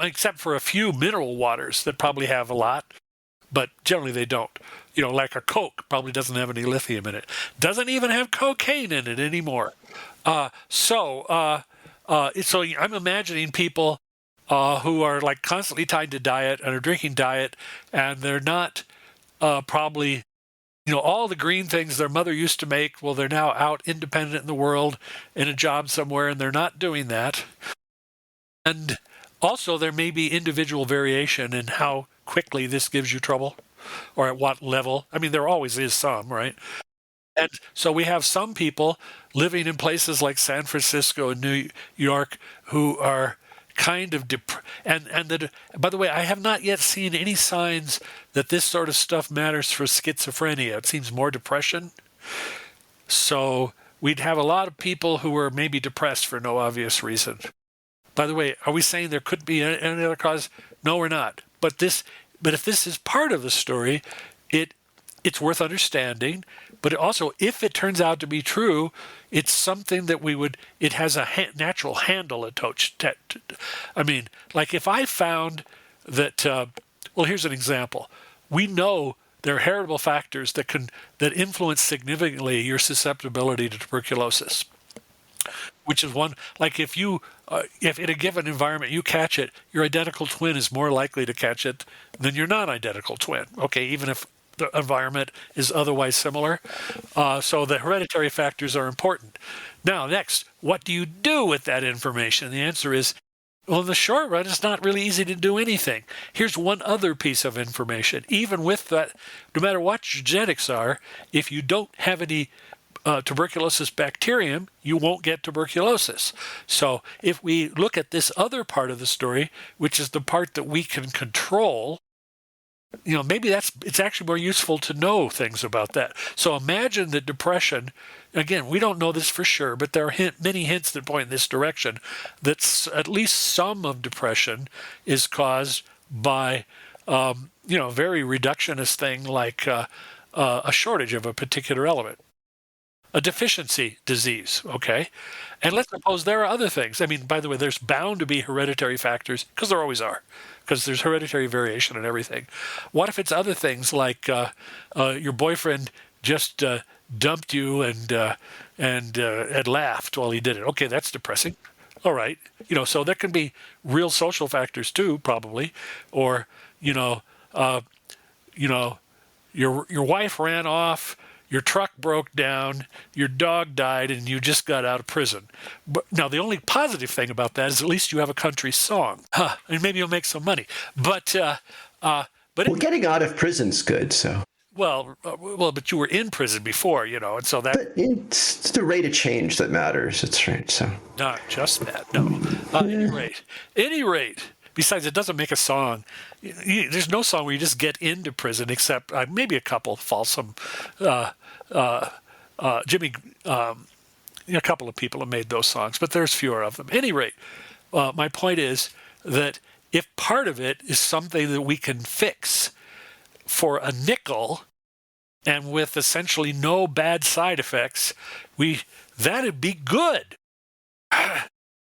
[SPEAKER 2] Except for a few mineral waters that probably have a lot, but generally they don't. Like a Coke probably doesn't have any lithium in it. Doesn't even have cocaine in it anymore. So I'm imagining people who are like constantly tied to diet and are drinking diet, and they're not probably, all the green things their mother used to make, well, they're now out independent in the world in a job somewhere, and they're not doing that. And also there may be individual variation in how quickly this gives you trouble or at what level. I mean, there always is some, right? And so we have some people living in places like San Francisco and New York who are kind of by the way, I have not yet seen any signs that this sort of stuff matters for schizophrenia. It seems more depression. So we'd have a lot of people who were maybe depressed for no obvious reason. By the way, are we saying there could be any other cause? No, we're not. But if this is part of the story, it's worth understanding. But also, if it turns out to be true, it's something that it has a natural handle attached. I mean, like if I found that, here's an example. We know there are heritable factors that influence significantly your susceptibility to tuberculosis, which is one, like if in a given environment you catch it, your identical twin is more likely to catch it than your non-identical twin, okay, even if the environment is otherwise similar. So the hereditary factors are important. Now, next, what do you do with that information? The answer is, well, in the short run, it's not really easy to do anything. Here's one other piece of information. Even with that, no matter what your genetics are, if you don't have any tuberculosis bacterium, you won't get tuberculosis. So if we look at this other part of the story, which is the part that we can control, maybe it's actually more useful to know things about that. So imagine that depression, again, we don't know this for sure, but there are many hints that point in this direction, that at least some of depression is caused by, very reductionist thing like a shortage of a particular element. a deficiency disease, okay? And let's suppose there are other things. I mean, by the way, there's bound to be hereditary factors, because there always are, because there's hereditary variation in everything. What if it's other things like your boyfriend just dumped you and had laughed while he did it? Okay, that's depressing. All right, so there can be real social factors too, probably, or uh, you know, your wife ran off, your truck broke down, your dog died, and you just got out of prison. But now the only positive thing about that is at least you have a country song, and maybe you'll make some money. But
[SPEAKER 1] Well, getting out of prison's good. So,
[SPEAKER 2] but you were in prison before, and so that
[SPEAKER 1] but it's the rate of change that matters. That's right. So,
[SPEAKER 2] not just that. No. Any rate. Besides, it doesn't make a song. There's no song where you just get into prison, except maybe a couple. Folsom, Jimmy. A couple of people have made those songs, but there's fewer of them. At any rate, my point is that if part of it is something that we can fix for a nickel, and with essentially no bad side effects, that'd be good.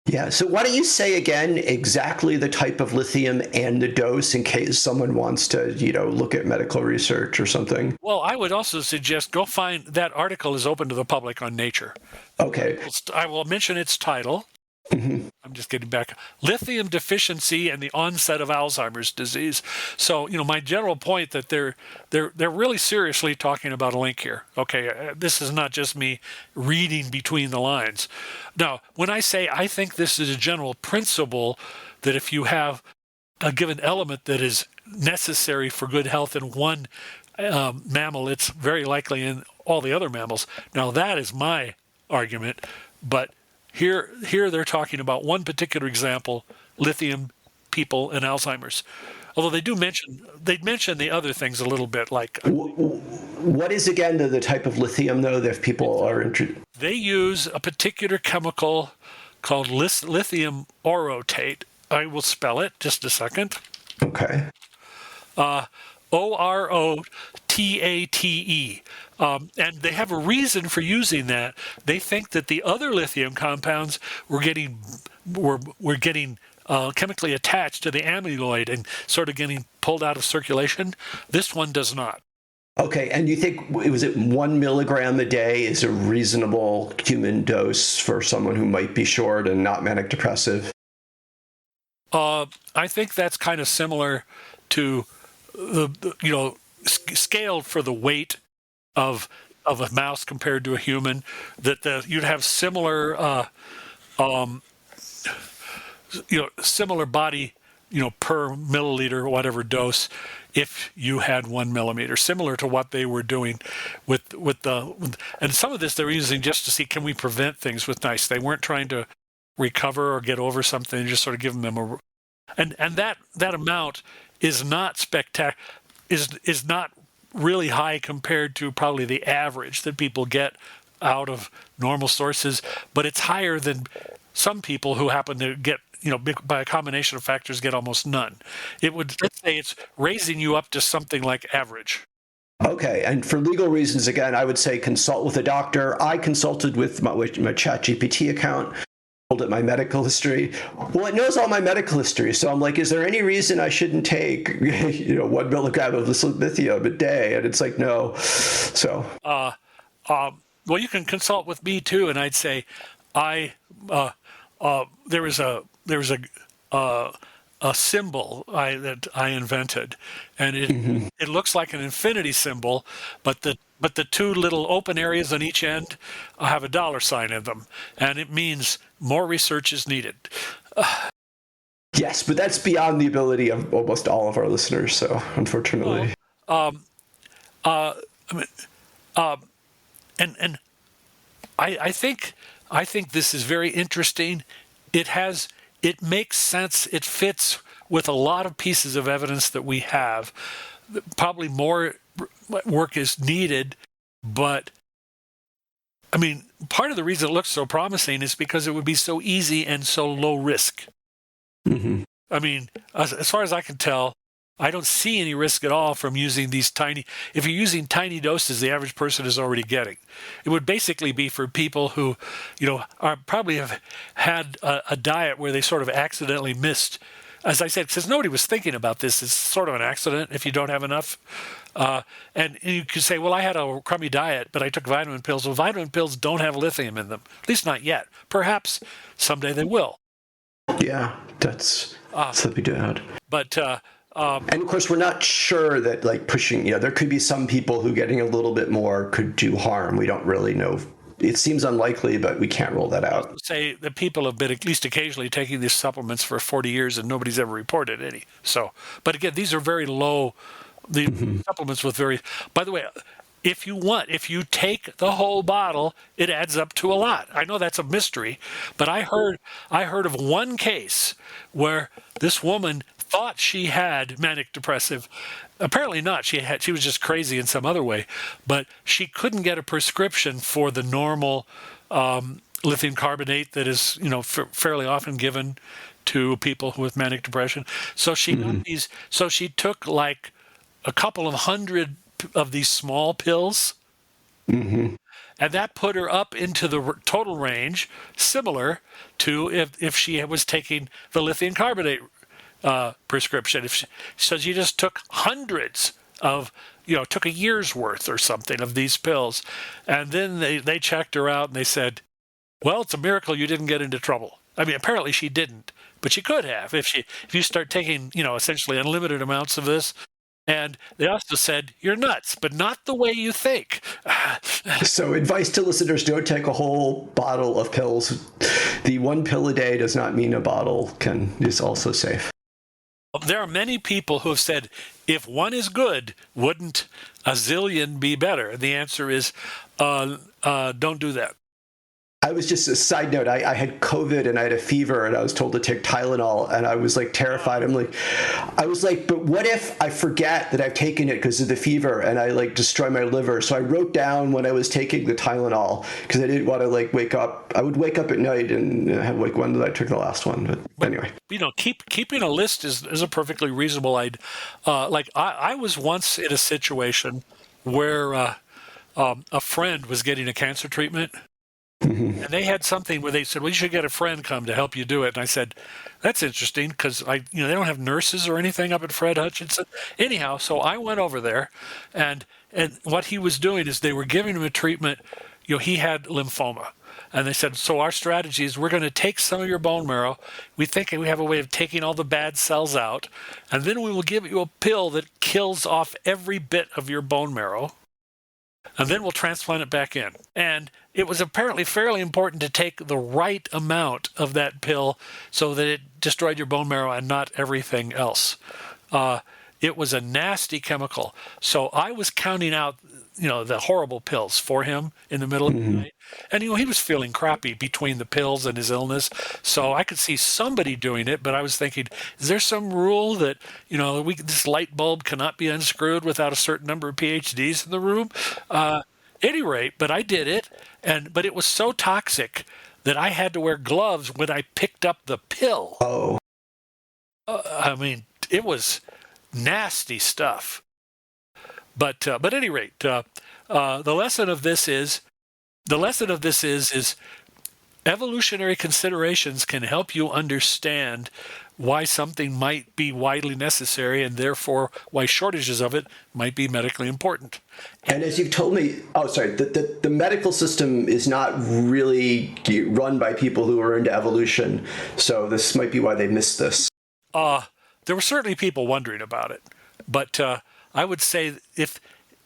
[SPEAKER 1] yeah. So why don't you say again exactly the type of lithium and the dose in case someone wants to, look at medical research or something?
[SPEAKER 2] Well, I would also suggest go find that article is open to the public on Nature.
[SPEAKER 1] Okay.
[SPEAKER 2] I will mention its title.
[SPEAKER 1] Mm-hmm.
[SPEAKER 2] I'm just getting back. Lithium deficiency and the onset of Alzheimer's disease. So, my general point that they're really seriously talking about a link here. Okay, this is not just me reading between the lines. Now, when I say I think this is a general principle that if you have a given element that is necessary for good health in one mammal, it's very likely in all the other mammals. Now, that is my argument, but Here they're talking about one particular example, lithium, people, and Alzheimer's. Although they mention the other things a little bit, like
[SPEAKER 1] what is again the type of lithium though that if people are interested?
[SPEAKER 2] They use a particular chemical called lithium orotate. I will spell it just a second.
[SPEAKER 1] Okay.
[SPEAKER 2] OROTATE. And they have a reason for using that. They think that the other lithium compounds were getting chemically attached to the amyloid and sort of getting pulled out of circulation. This one does not.
[SPEAKER 1] Okay, and you think, was it 1 milligram a day is a reasonable human dose for someone who might be short and not manic depressive?
[SPEAKER 2] I think that's kind of similar to scaled for the weight of a mouse compared to a human, that you'd have similar similar body per milliliter or whatever dose if you had 1 millimeter, similar to what they were doing and some of this they're using just to see, can we prevent things with NICE. They weren't trying to recover or get over something, just sort of giving them and that amount is not spectacular, is not really high compared to probably the average that people get out of normal sources, but it's higher than some people who happen to get, by a combination of factors, get almost none. Let's say it's raising you up to something like average.
[SPEAKER 1] Okay, and for legal reasons, again, I would say consult with a doctor. I consulted with my ChatGPT account, told it my medical history. Well, it knows all my medical history, so I'm like, is there any reason I shouldn't take 1 milligram of lithium a day? And it's like, no. So
[SPEAKER 2] well, you can consult with me too, and I'd say there was a symbol that I invented, and it looks like an infinity symbol, but the two little open areas on each end have a dollar sign in them, and it means more research is needed.
[SPEAKER 1] Yes, but that's beyond the ability of almost all of our listeners. So, unfortunately,
[SPEAKER 2] and I think this is very interesting. It makes sense. It fits with a lot of pieces of evidence that we have. Probably more work is needed, but part of the reason it looks so promising is because it would be so easy and so low risk.
[SPEAKER 1] Mm-hmm.
[SPEAKER 2] As far as I can tell, I don't see any risk at all from using these tiny. If you're using tiny doses, the average person is already getting. It would basically be for people who, are probably have had a diet where they sort of accidentally missed. As I said, since nobody was thinking about this, it's sort of an accident if you don't have enough. And you could say, well, I had a crummy diet, but I took vitamin pills. Well, vitamin pills don't have lithium in them, at least not yet. Perhaps someday they will.
[SPEAKER 1] Yeah, that's something to add.
[SPEAKER 2] But
[SPEAKER 1] and of course, we're not sure that like pushing, there could be some people who getting a little bit more could do harm. We don't really know. It seems unlikely, but we can't rule that out.
[SPEAKER 2] Say that people have been at least occasionally taking these supplements for 40 years and nobody's ever reported any. So, but again, these are very low, the supplements with very, by the way, if you take the whole bottle, it adds up to a lot. I know that's a mystery, but I heard of one case where this woman thought she had manic depressive. Apparently not. She was just crazy in some other way, but she couldn't get a prescription for the normal lithium carbonate that is, fairly often given to people with manic depression. So she got these. So she took like a couple of hundred of these small pills, and that put her up into the total range, similar to if she was taking the lithium carbonate prescription. So she just took hundreds of, took a year's worth or something of these pills, and then they checked her out and they said, well, it's a miracle you didn't get into trouble. I mean, apparently she didn't, but she could have if you start taking, essentially unlimited amounts of this. And they also said, you're nuts, but not the way you think.
[SPEAKER 1] So advice to listeners, don't take a whole bottle of pills. The one pill a day does not mean a bottle is also safe.
[SPEAKER 2] There are many people who have said, if one is good, wouldn't a zillion be better? The answer is, don't do that.
[SPEAKER 1] I was just a side note. I had COVID and I had a fever and I was told to take Tylenol and I was like terrified. I was like, but what if I forget that I've taken it because of the fever and I like destroy my liver? So I wrote down when I was taking the Tylenol because I didn't want to like wake up. I would wake up at night and have like when did I took the last one? But anyway,
[SPEAKER 2] keeping a list is a perfectly reasonable idea. Like I was once in a situation where a friend was getting a cancer treatment. And they had something where they said, well, you should get a friend come to help you do it. And I said, that's interesting because they don't have nurses or anything up at Fred Hutchinson. Anyhow, so I went over there and what he was doing is they were giving him a treatment. He had lymphoma. And they said, so our strategy is we're going to take some of your bone marrow. We think we have a way of taking all the bad cells out. And then we will give you a pill that kills off every bit of your bone marrow. And then we'll transplant it back in. And it was apparently fairly important to take the right amount of that pill so that it destroyed your bone marrow and not everything else. It was a nasty chemical. So I was counting out, the horrible pills for him in the middle of the night. And, he was feeling crappy between the pills and his illness. So I could see somebody doing it, but I was thinking, is there some rule that, this light bulb cannot be unscrewed without a certain number of PhDs in the room? At any rate, but I did it. But it was so toxic that I had to wear gloves when I picked up the pill.
[SPEAKER 1] Oh.
[SPEAKER 2] It was nasty stuff. But at any rate, the lesson of this is evolutionary considerations can help you understand why something might be widely necessary and therefore why shortages of it might be medically important.
[SPEAKER 1] And as you've told me, the medical system is not really run by people who are into evolution. So this might be why they missed this.
[SPEAKER 2] There were certainly people wondering about it, but I would say if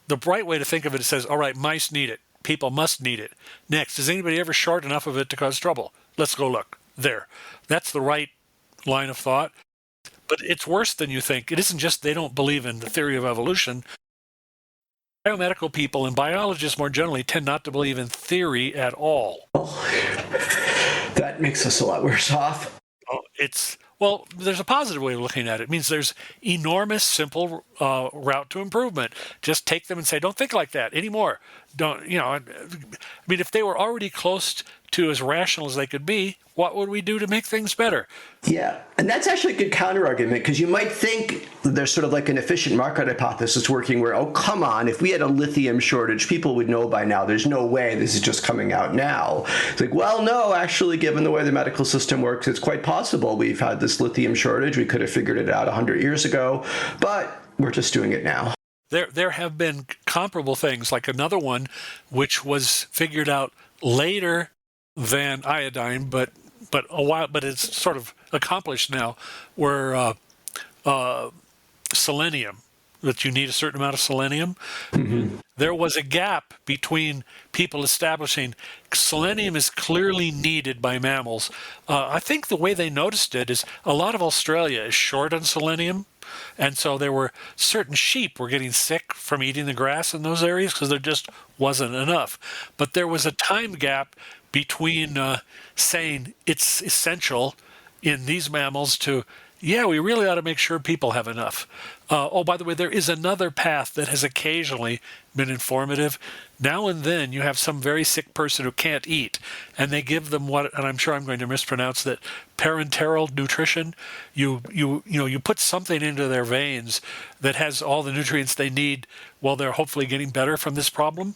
[SPEAKER 2] the right way to think of it, it says, all right, mice need it. People must need it. Next, is anybody ever short enough of it to cause trouble? Let's go look. There. That's the right line of thought. But it's worse than you think. It isn't just they don't believe in the theory of evolution. Biomedical people and biologists more generally tend not to believe in theory at all.
[SPEAKER 1] That makes us a lot worse off.
[SPEAKER 2] Well, there's a positive way of looking at it. It means there's enormous, simple route to improvement. Just take them and say, don't think like that anymore. don't, I mean, if they were already close to as rational as they could be, what would we do to make things better?
[SPEAKER 1] Yeah, and that's actually a good counter argument, because you might think there's sort of like an efficient market hypothesis working where, oh, come on, if we had a lithium shortage, people would know by now. There's no way this is just coming out now. It's like, well, no, actually, given the way the medical system works, it's quite possible we've had this lithium shortage. We could have figured it out 100 years ago, but we're just doing it now.
[SPEAKER 2] There have been comparable things, like another one which was figured out later than iodine, but it's sort of accomplished now, where selenium, that you need a certain amount of selenium.
[SPEAKER 1] Mm-hmm.
[SPEAKER 2] There was a gap between people establishing selenium is clearly needed by mammals. I think the way they noticed it is a lot of Australia is short on selenium. And so there were certain sheep were getting sick from eating the grass in those areas because there just wasn't enough. But there was a time gap between saying it's essential in these mammals to, yeah, we really ought to make sure people have enough. Oh, by the way, there is another path that has occasionally been informative. Now and then you have some very sick person who can't eat, and they give them what, and I'm sure I'm going to mispronounce that, parenteral nutrition. You put something into their veins that has all the nutrients they need while they're hopefully getting better from this problem,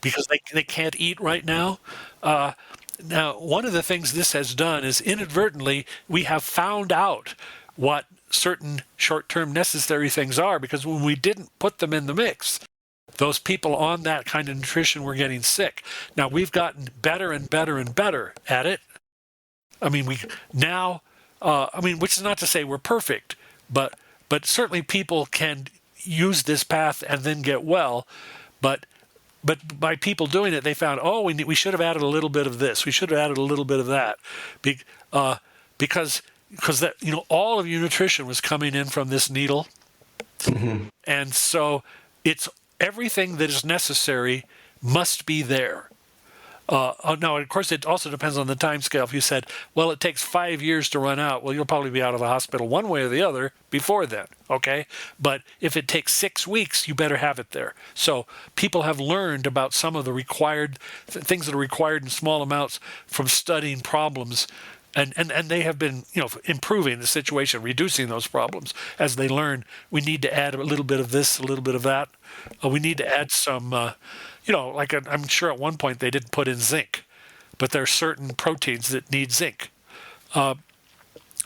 [SPEAKER 2] because they can't eat right now. Now, one of the things this has done is inadvertently we have found out what certain short-term necessary things are, because when we didn't put them in the mix, those people on that kind of nutrition were getting sick. Now, we've gotten better and better and better at it. I mean, which is not to say we're perfect, but certainly people can use this path and then get well. But by people doing it, they found, oh, we should have added a little bit of this. We should have added a little bit of that, because that, all of your nutrition was coming in from this needle.
[SPEAKER 1] Mm-hmm.
[SPEAKER 2] And so it's everything that is necessary must be there. Now, of course, it also depends on the time scale. If you said, well, it takes 5 years to run out, well, you'll probably be out of the hospital one way or the other before then, okay? But if it takes 6 weeks, you better have it there. So people have learned about some of the required things that are required in small amounts from studying problems. And they have been, improving the situation, reducing those problems as they learn. We need to add a little bit of this, a little bit of that. We need to add some, I'm sure at one point they didn't put in zinc, but there are certain proteins that need zinc.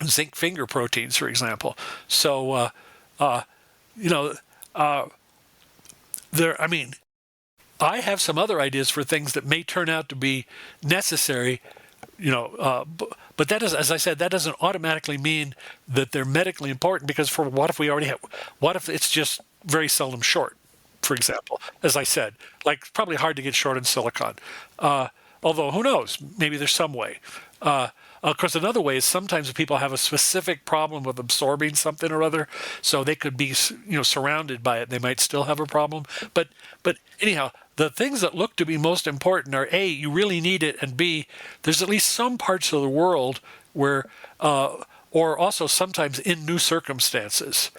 [SPEAKER 2] Zinc finger proteins, for example. So, I have some other ideas for things that may turn out to be necessary, but that is, as I said, that doesn't automatically mean that they're medically important, because what if it's just very seldom short, for example, as I said, like probably hard to get short in silicon. Although who knows, maybe there's some way. Of course, another way is sometimes people have a specific problem with absorbing something or other, so they could be, surrounded by it. They might still have a problem. But anyhow, the things that look to be most important are A, you really need it, and B, there's at least some parts of the world where, or also sometimes in new circumstances,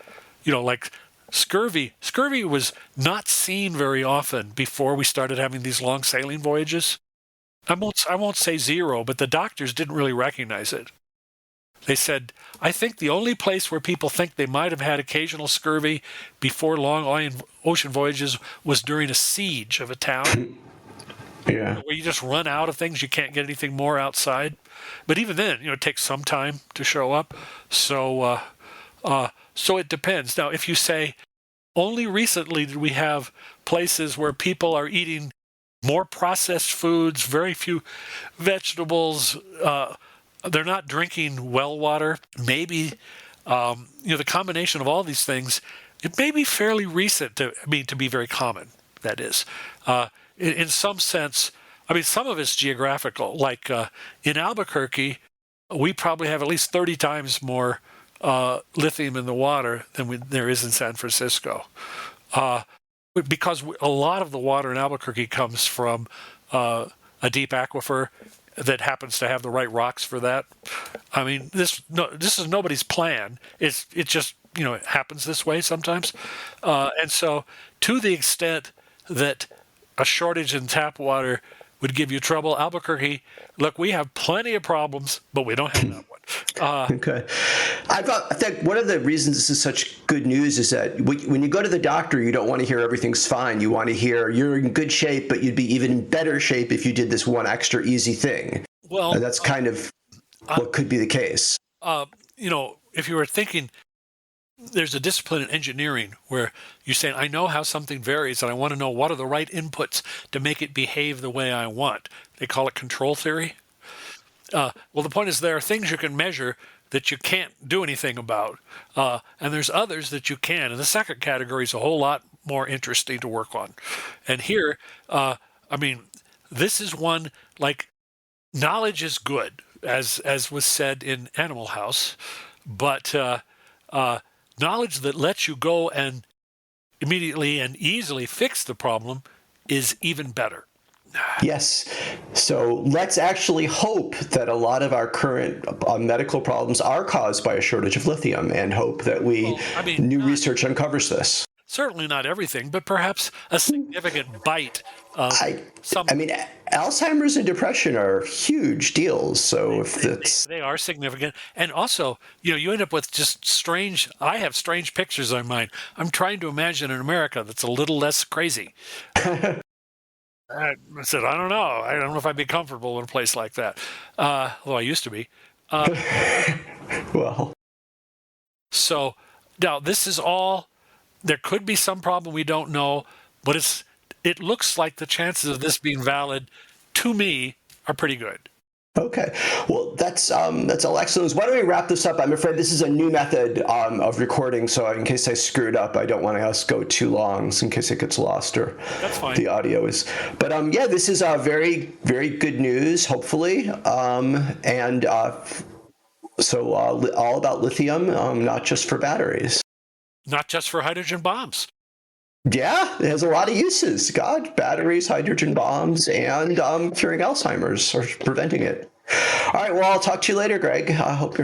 [SPEAKER 2] like scurvy. Scurvy was not seen very often before we started having these long sailing voyages. I won't say zero, but the doctors didn't really recognize it. They said, I think the only place where people think they might have had occasional scurvy before long ocean voyages was during a siege of a town.
[SPEAKER 1] Yeah.
[SPEAKER 2] Where you just run out of things, you can't get anything more outside. But even then, it takes some time to show up. So it depends. Now, if you say, only recently did we have places where people are eating more processed foods, very few vegetables, they're not drinking well water. Maybe, the combination of all these things, it may be fairly recent to be very common, that is. In some sense, some of it's geographical. Like in Albuquerque, we probably have at least 30 times more lithium in the water than there is in San Francisco. Because a lot of the water in Albuquerque comes from a deep aquifer that happens to have the right rocks for that. This is nobody's plan. It just it happens this way sometimes, and so to the extent that a shortage in tap water would give you trouble. Albuquerque, look, we have plenty of problems, but we don't have that one.
[SPEAKER 1] Okay. I think one of the reasons this is such good news is that when you go to the doctor, you don't want to hear everything's fine. You want to hear you're in good shape, but you'd be even in better shape if you did this one extra easy thing.
[SPEAKER 2] Well,
[SPEAKER 1] And that's kind of what could be the case.
[SPEAKER 2] If you were thinking, there's a discipline in engineering where you're saying, I know how something varies and I want to know what are the right inputs to make it behave the way I want. They call it control theory. Well, the point is there are things you can measure that you can't do anything about, and there's others that you can. And the second category is a whole lot more interesting to work on. And here, this is one like knowledge is good, as was said in Animal House, but knowledge that lets you go and immediately and easily fix the problem is even better.
[SPEAKER 1] Yes. So let's actually hope that a lot of our current medical problems are caused by a shortage of lithium, and hope that new research uncovers this.
[SPEAKER 2] Certainly not everything, but perhaps a significant bite of something.
[SPEAKER 1] Alzheimer's and depression are huge deals. So
[SPEAKER 2] they are significant. And also, you end up with just I have strange pictures in mind. I'm trying to imagine an America that's a little less crazy. I said, I don't know. I don't know if I'd be comfortable in a place like that. Although I used to be.
[SPEAKER 1] Well.
[SPEAKER 2] So now this is all, there could be some problem we don't know, but it looks like the chances of this being valid to me are pretty good.
[SPEAKER 1] Okay. Well, that's all excellent. Why don't we wrap this up? I'm afraid this is a new method of recording, so in case I screwed up, I don't want us to go too long, so in case it gets lost or
[SPEAKER 2] that's fine.
[SPEAKER 1] The audio is. But this is very, very good news, hopefully, so all about lithium, not just for batteries.
[SPEAKER 2] Not just for hydrogen bombs.
[SPEAKER 1] Yeah, it has a lot of uses. Batteries, hydrogen bombs, and curing Alzheimer's or preventing it. All right, well, I'll talk to you later, Greg. I hope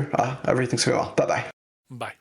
[SPEAKER 1] everything's going well. Bye-bye.
[SPEAKER 2] Bye.